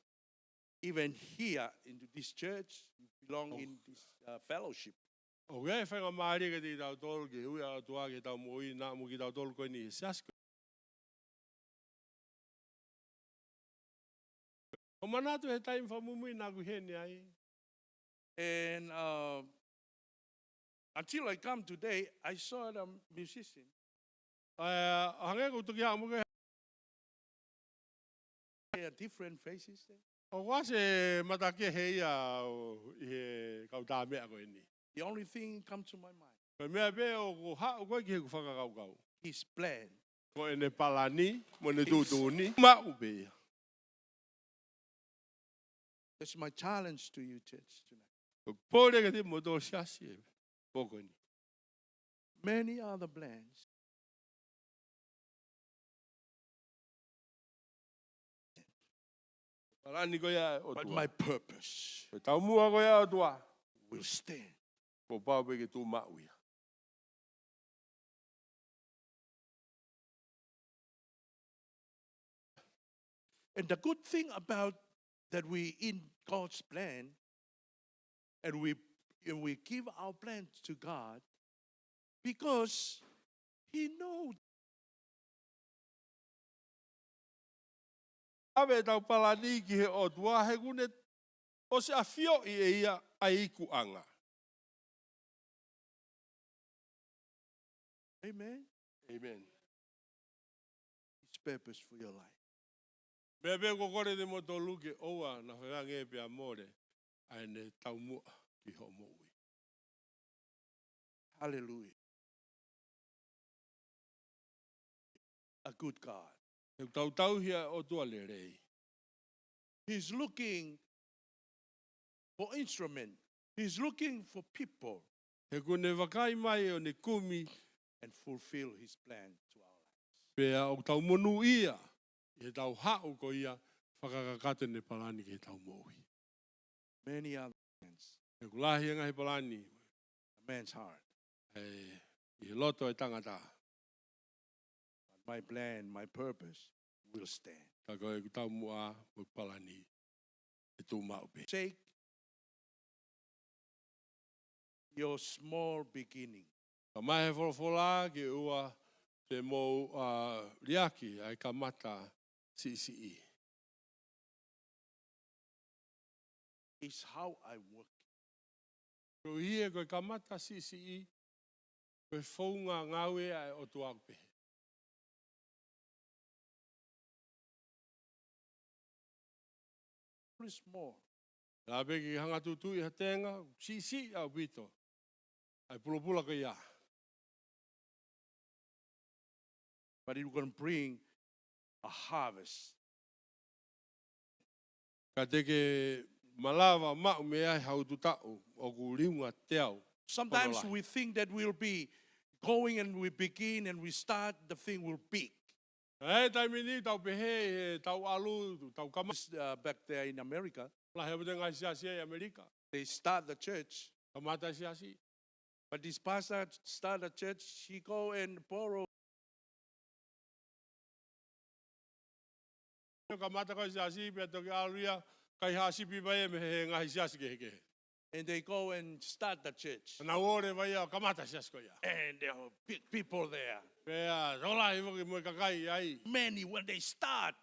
even here into this church, you belong in this fellowship. O gai whainga maari ka te tau tolu ki hui a tua ki tau moi na mo ki tau tolu koe ni siasko. O manatu he taim whamumui nā ku hene ai. And until I come today, I saw the musician. Hange ko tuki hao muke. There are different faces there. O wase matake hei a he kau tā mea koe ni. The only thing comes to my mind, Koe mea pe o ko hao koe ki he ku whakakau kau. his plan. Ko e ne palani, mo ne tūtūni. Mau pe ia. That's my challenge to you, church, tonight. Pōre ka te mo tō siasi e. Pōko ni. Many are the plans. Palani koe a o But tua. my purpose Koe tau mua koe a o tua. will stand. Ko pau pe ke tū mau ia. And the good thing about that we in God's plan and we give our plans to God because He knows. Awe tau palani ki he o tua he kune o se a fio i e ia a iku anga. Amen. Amen. His purpose for your life. Mea pe ko kore te moto luke oua na whanga nge pe amore ai ne tau mua ki ho moui. Hallelujah. A good God. He tau tau hia o tua le rei. He's looking for instrument. He's looking for people. He kune wakai mai o ne kumi. And fulfill his plan to our lives. Pea o tau monu ia. E tau hao ko ia. Whakakakate ne palani ke tau mohi. Many other plans. E kulahi anga he palani. A man's heart. I loto e tangata. But my plan, my purpose will stand. Ka koe tau mua o palani. E tū maupe. Take your small beginning. Ka mai he wholofola ke ua te mou riaki ai ka mata CCE. Is how I work. Ko hie koe ka mata CCE. Koe whaunga ngawe ai o tuape. Small. La beki hanga tutu I hatenga, si au bito. Ai pula ka ia. But it will bring a harvest. Ka teke malawa mau me ai hau tutau o ku liunga teau. Sometimes we think that we'll be going and we begin and we start, the thing will peak. Hey, taimini tau pehe, tau alu, tau kama. Back there in America, La he bute ngai siasi e Amerika. they start the church. Kamata siasi. But this pastor start a church, she go and borrow. Kamata ko siasi pe to ke aluia kai hasi pi mai me he ngai siasi ke ke. And they go and start the church. Na ore vai kamata siasi ko ia. And there are big people there. Pea, tola he mo kakai ai. Many, when they start,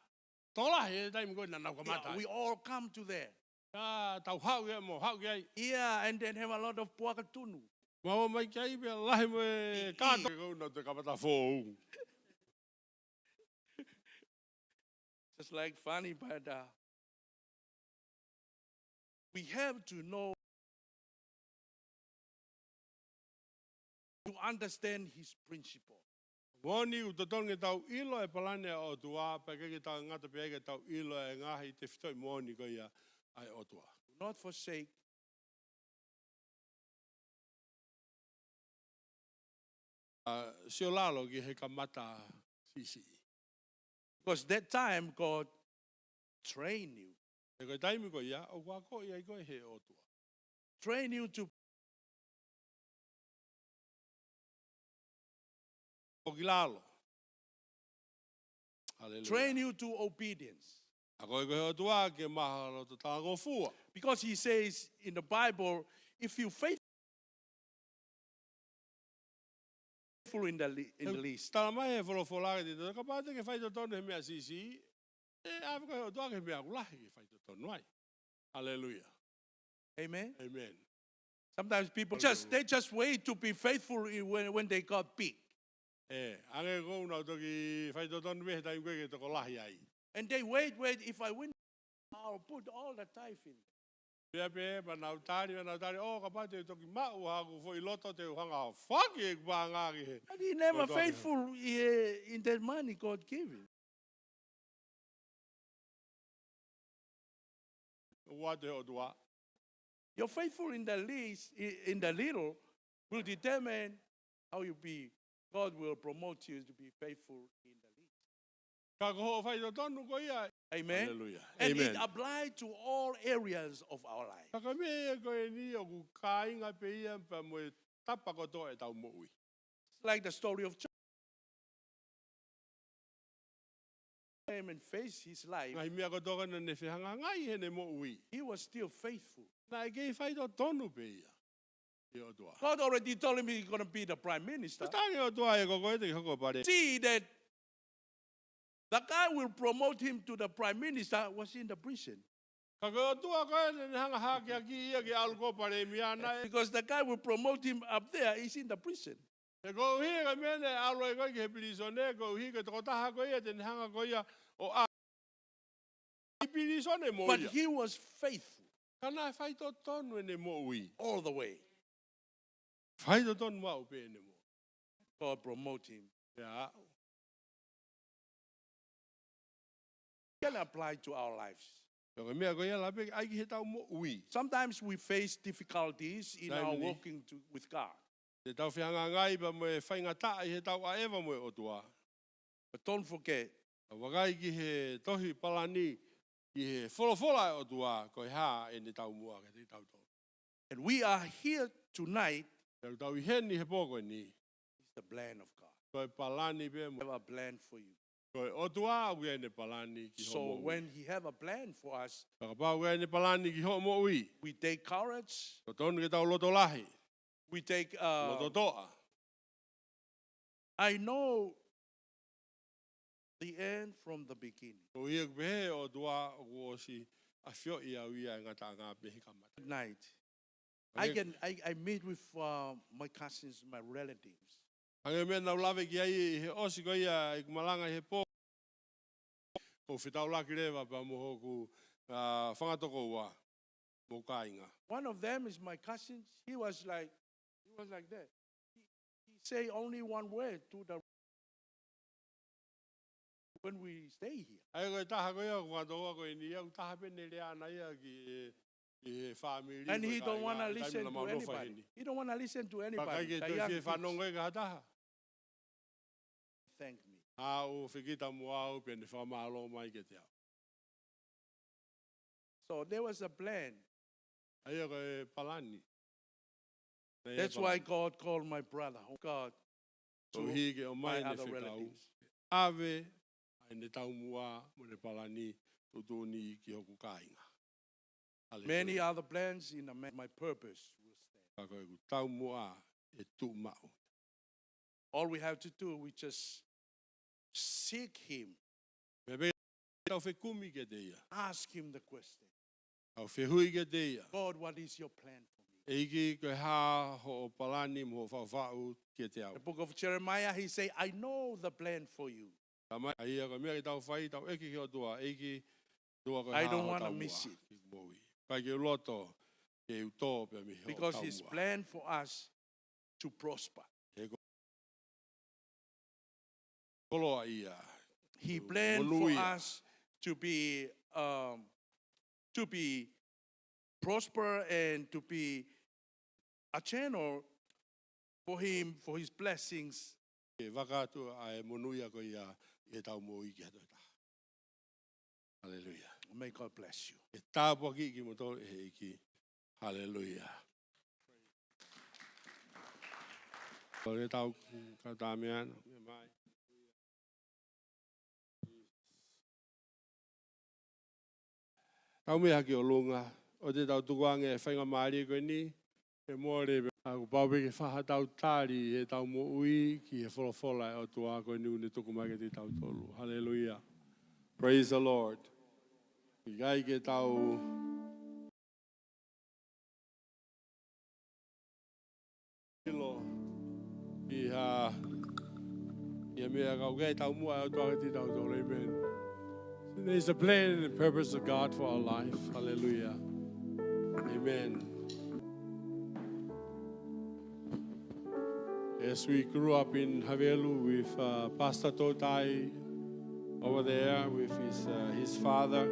Tola he taim ko na kamata. we all come to there. Tau hau ge mo hau ge ai. Yeah, and then have a lot of puakatunu. Mau mai kai pe lahi mo kato ko na te kamata fo. It's like funny, but we have to know, to understand his principle. Moni u totonge tau ilo e palane o tua, pa ke tau ngata pe ke tau ilo e ngahi te fitoi moni ko ia ai o tua. Do not forsake. Sio lalo ki he kamata sisi. Because that time God train you. E koe taimi ko ia, o kua ko ia i koe he o tua. Train you to O ki lalo. Hallelujah. train you to obedience. A koe koe o tua ke maha lo to tango fua. Because he says in the Bible, if you faithful in the least, Tala mai he wholofola ke te ka pate ke whai to tonu he mea sisi. E a koe o tua ke mea kulahi ke whai to tonu ai. Hallelujah. amen. Amen. Sometimes people they just wait to be faithful when they got big. Ange ko na to ki whai to tonu me tai koe ke to kolahi ai. And they wait, if I win, I'll put all the tithe in. Pea pe, pa nau tari, o ka pate toki mau haku fo I loto te uhanga whaki e kwa ngāki he. But he never faithful in that money God gave him. Ua te o tua. You're faithful in the least, in the little, will determine how you be. God will promote you to be faithful in the least. Ka koho whai to tonu ko ia. Amen. Hallelujah. And Amen. it applies to all areas of our life. Ka me e koe ni o ku kāinga pe ia pa mo e tapa koto e tau moui. It's like the story of Job. Came and faced his life. Ngai mea koto kana ne whihanga ngai he ne moui. He was still faithful. Na e kei whai to tonu pe ia. I o tua. God already told him he's going to be the prime minister. Tangi o tua e koko e te hoko pare. See that the guy will promote him to the prime minister was in the prison. Ka koe o tua koe ne hanga haki a ki ia ki aluko pare miana e. Because the guy will promote him up there, he's in the prison. E ko hi ka mene alo e koe ki he pirisone, ko hi ka toko taha koe ia te ne hanga koe ia o a. I pirisone mo But ia. he was faithful Kana e whai to tonu e ne mo ui. all the way. Whai to tonu mau pe e ne mo. God promote him. Ia. Can apply to our lives. Sometimes we face difficulties in our walking with God. But don't forget, and we are here tonight. It's the plan of God. We have a plan for you. So when He have a plan for us, we take courage. We take. I know the end from the beginning. At night, I meet with my cousins, my relatives. One of them is my cousin. He was like that. He say only one word to the when we stay here. And he don't want to listen to anybody. He don't want to listen to anybody. Thank me. So there was a plan. That's why God called my brother, God, to my other relatives. Many other plans in my purpose will stand. All we have to do, we just seek Him. Ask Him the question. God, what is your plan for me? The book of Jeremiah, he say, I know the plan for you. I don't want to miss it. Because His plan for us to prosper. He planned for us to be prosper and to be a channel for Him, for His blessings. Hallelujah. May God bless you. Hallelujah. O te tau tukuange e whainga maari koe ni, e mōre aku paupe ke whahatau tāri e tau mo ui ki he wholawhola e o tua koe ni une tuku mai ke te tau tolu. Hallelujah. Praise the Lord. I gai ke tau ilo i mea kau gai tau mua e o tua ke te tau tolu. Amen. There's a plan and a purpose of God for our life. Hallelujah. Amen. As we grew up in Havelu with Pastor Toutai over there with his father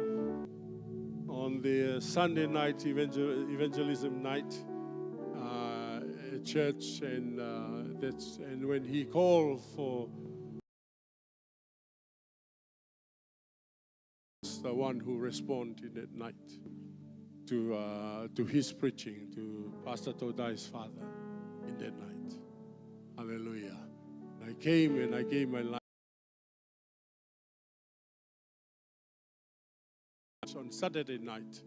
on the Sunday night evangelism night at church, and when he called for the one who responded that night to his preaching, to Pastor Toutai's father in that night. Hallelujah. I came and I gave my life on Saturday night,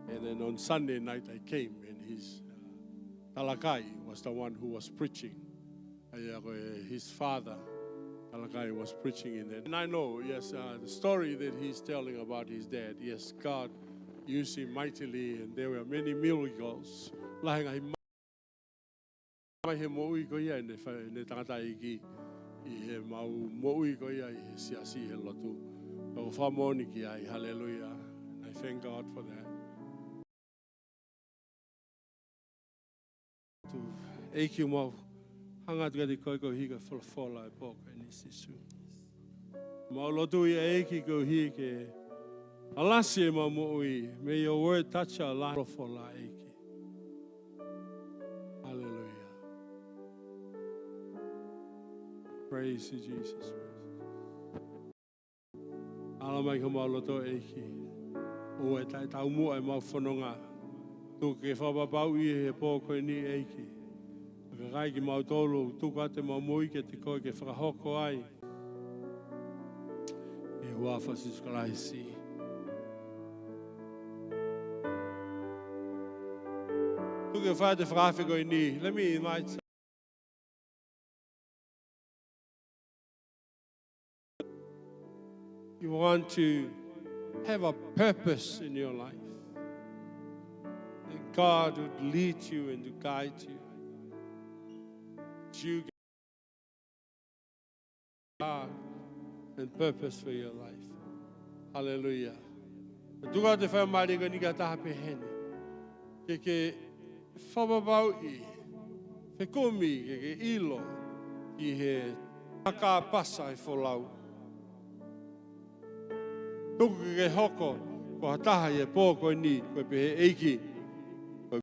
and then on Sunday night I came, and his Talakai was the one who was preaching. His father Talakai was preaching in that. And I know, yes, the story that he's telling about his dad, yes, God used him mightily, and there were many miracles. Hallelujah. And I thank God for that. Hangat gadi koi ko higa fola e poka ni sisu. Maulotu ia eki ko hike Alasi mamui. May your word touch our life for life. Hallelujah. Praise you, Jesus. Alamai kamaloto eki. O e tai tau mua e mau whanonga. Tu ke whapapau I he pōkoe ni eki. Ka kai ki mau tolu, tu ka te mau mui ke te koe ke whakahoko ai. E wafa sisklaisi. Tu ke whaate whakawhiko ni. Let me invite you want to have a purpose in your life. That God would lead you and to guide you. That you get God and purpose for your life. Hallelujah. Tu ka te whamari ko ni ka taha pe hene. Ke whamabau I. He komi ke ilo I he taka pasa I wholau. Tuku ke hoko ko hataha I e pōkoe ni koe pe he eiki. Koe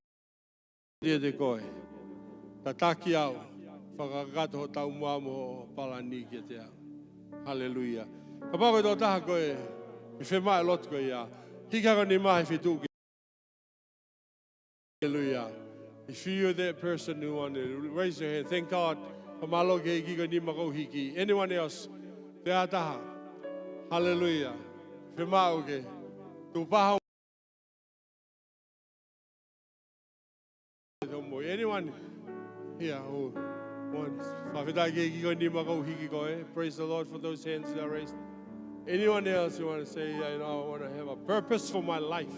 ria te koe. Ta taki au. Whakakato ho tau muamo o pala ni ki te au. Hallelujah. Ka pākoe tō taha koe. I whemai lotu koe ia. Hikako ni mahi whitu ki. Hallelujah. If you're that person who want to raise your hand, thank God. Kamalo ke hiki ko ni mako hiki. Anyone else? Te ataha. Hallelujah. Whemau ke. Tu paha. Anyone here who wants? Whawhitai ke hiki ko ni mako hiki koe. Praise the Lord for those hands that are raised. Anyone else who want to say, I want to have a purpose for my life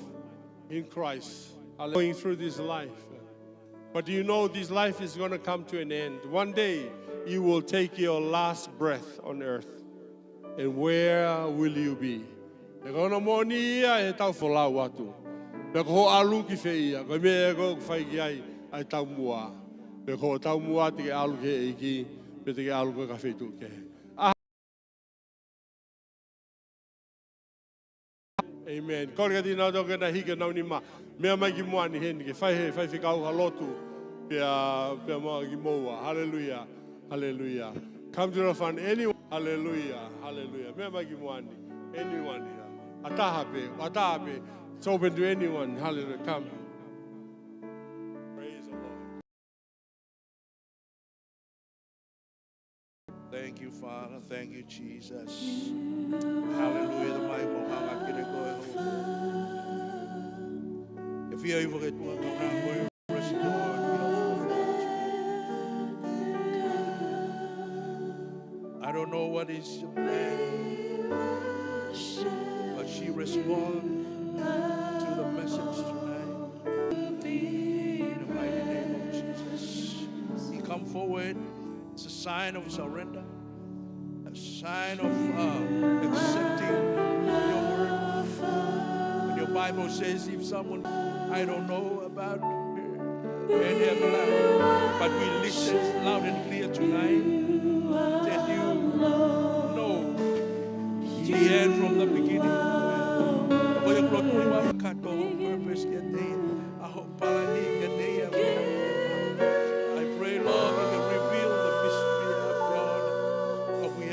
in Christ. Going through this life. But do you know this life is going to come to an end? One day, you will take your last breath on earth. And where will you be? E kono moni ia e tau wholau atu. Me ko alu ki whea, ko me e ko whai ki ai tau mua. Me ko tau mua te ke alu ke eiki, me te ke alu ko ka whetu ke. Amen. Kore ti nau toke na hike nau ni ma. Mea mai ki mua ni hen ke Faifekau halotu pia moa ki moa. Hallelujah. Hallelujah. Come to the front. Anyone. Hallelujah. Hallelujah. Mea mai ki mua ni. Anyone here. Ataha pe. It's open to anyone. Hallelujah. Come. Praise the Lord. Thank you, Father. Thank you, Jesus. Hallelujah. The Bible. If you ever get one, I don't know what is your plan, but she responded to the message tonight. In the mighty name of Jesus. He come forward. It's a sign of surrender, a sign of accepting your word. And your Bible says if someone, I don't know about any of that, but we listen loud and clear tonight that you know the end from the beginning. Purpose get there. I hope get there. I pray, Lord, that you reveal the mystery of God of we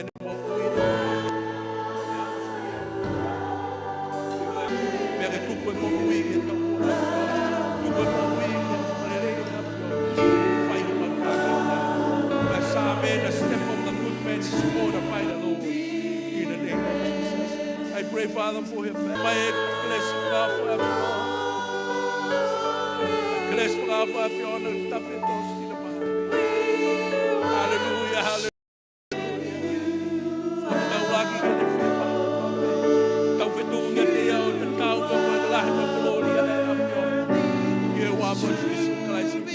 I pray, Father, for him. Hallelujah, hallelujah.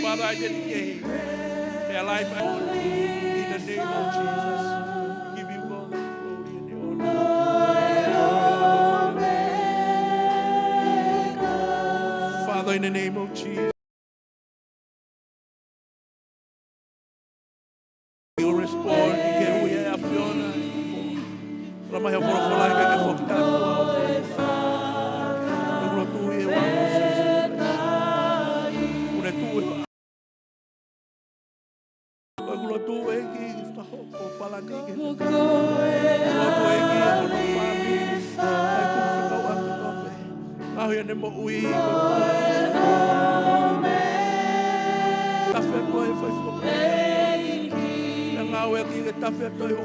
Father, I dedicate their life in the name of Jesus. Give you all the glory and the honor. Father, in the name of Jesus, you respond. Here we have your life. ne mo ui. Tafe mo e fai fo. Na ngau e ki tafe to e ho.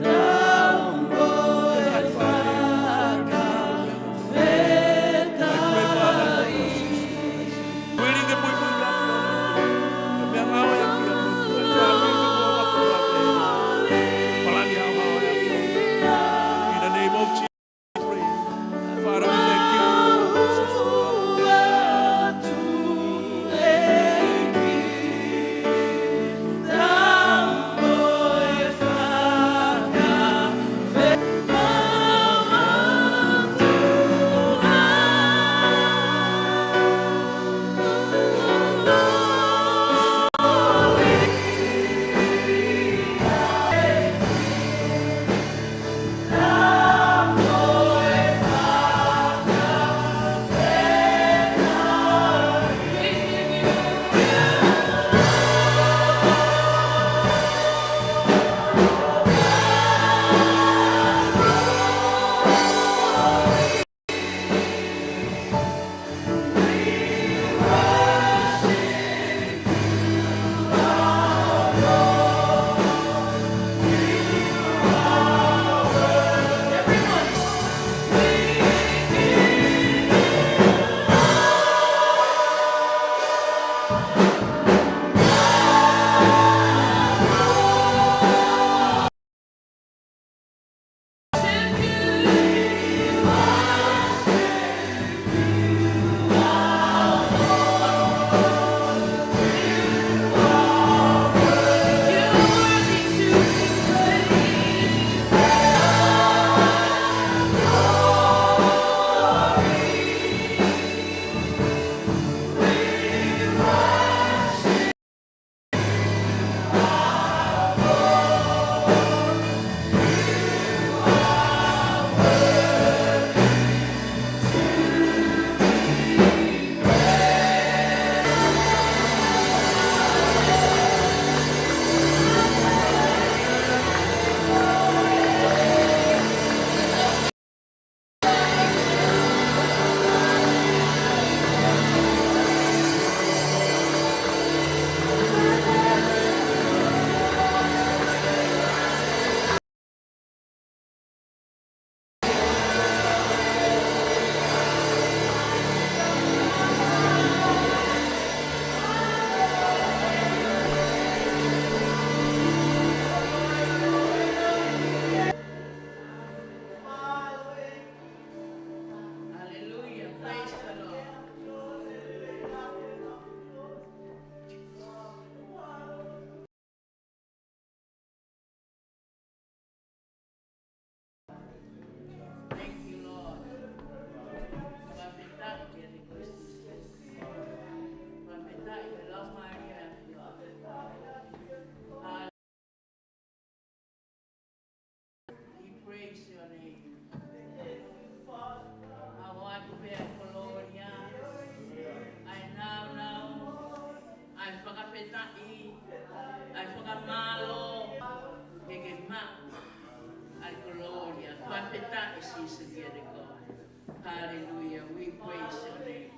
Hallelujah. We praise your name.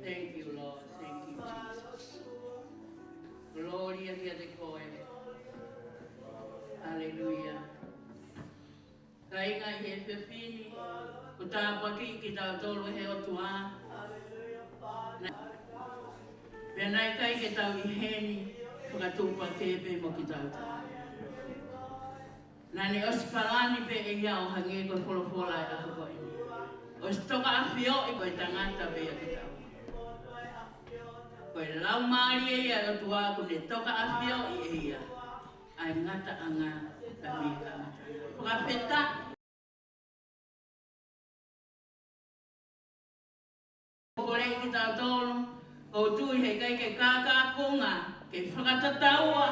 Thank you, Lord. Thank you, Jesus. Gloria dia de koe. Hallelujah. Kainga he fefini. Kutapa ki ta tolo he o tua. Benai kai ke tau I heni. Whakatupa tepe mo ki tau ta. Nani ospalani pe e ia o hange ko folofola e aho koe. Os toka awhio I koe tangata pe a ki tau. Koe lau maari e ia o tua ko ne toka awhio I e ia. Ai ngata anga ka me ka ngata. Whakapeta. Kore ki tau tolo. O tui he kai ke kaka kunga. Ke whakatataua.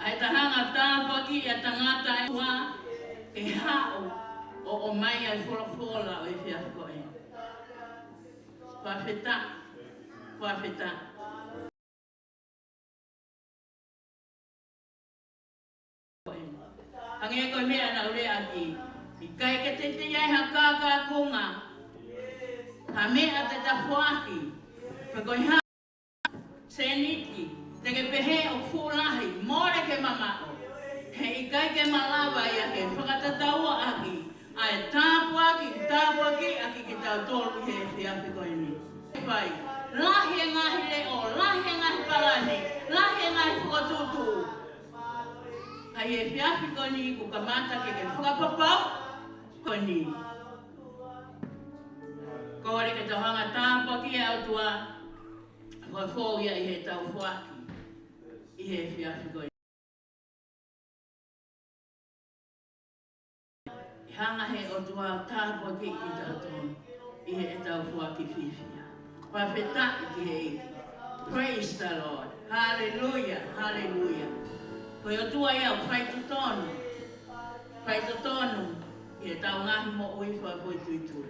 Ai tahanga tāpaki a tangata e wā. Ke hao o mai ai wholofola o I whiako e. Whawheta. Whawheta. Ange koe mea na ure aki. I kai ke te te iai ha kākā kunga. Ha mea te tafuaki. Pekoi ha seniti. Te ke pehe o fulahi. More ke mamao. He ikai ke malawa ia ke whakatataua aki. Ai tāpuaki aki ki tau tolu he whiawhi koe ni. Whai, lahi e ngahi leo, lahi e ngahi parani, lahi e ngahi whakatutu. Ai he whiawhi koe ni ku kamata ke whakapapau koe ni. Kore ke tauhanga tāpuaki e autua, koe whōia i he tau whaki. I he whiawhi koe ni. Hanga he o tua tāpua ki i tātou i he e tau whuaki whiwhia. Faifekau ki he iki. Praise the Lord. Hallelujah, hallelujah. Koe o tua iau whaitutonu. Whaitutonu i he tau ngahi mo ui whakoi tuitu.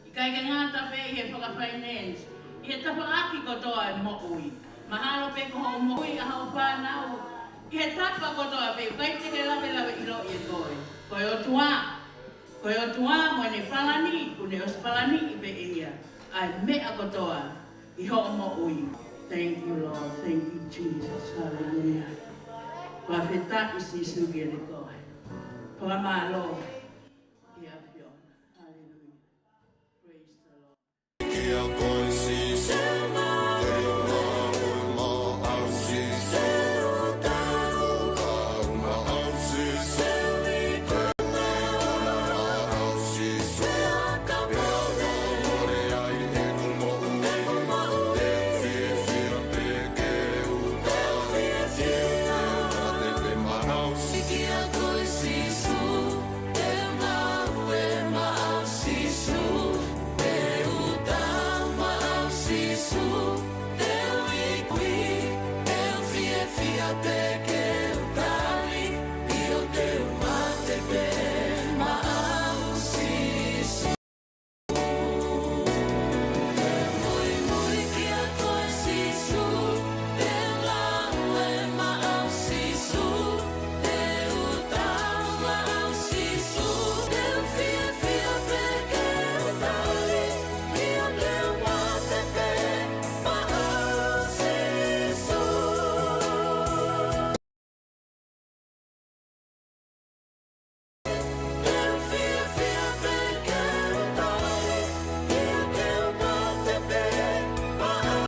I kai ke ngāta pe i he whakafinance. I he tawhaaki kotoa e mo ui. Mahalo pe ko ho mo ui a hau whanau. I he tapa kotoa pe kai te ke lawe i lo i e koe. Koe o tua. Koe o tua mo ne palani, kune os palani i pe ia. Ai mea kotoa, i ho mo ui. Thank you, Lord. Thank you, Jesus. Hallelujah. Faifekau isi sugi e koe. Pamalo.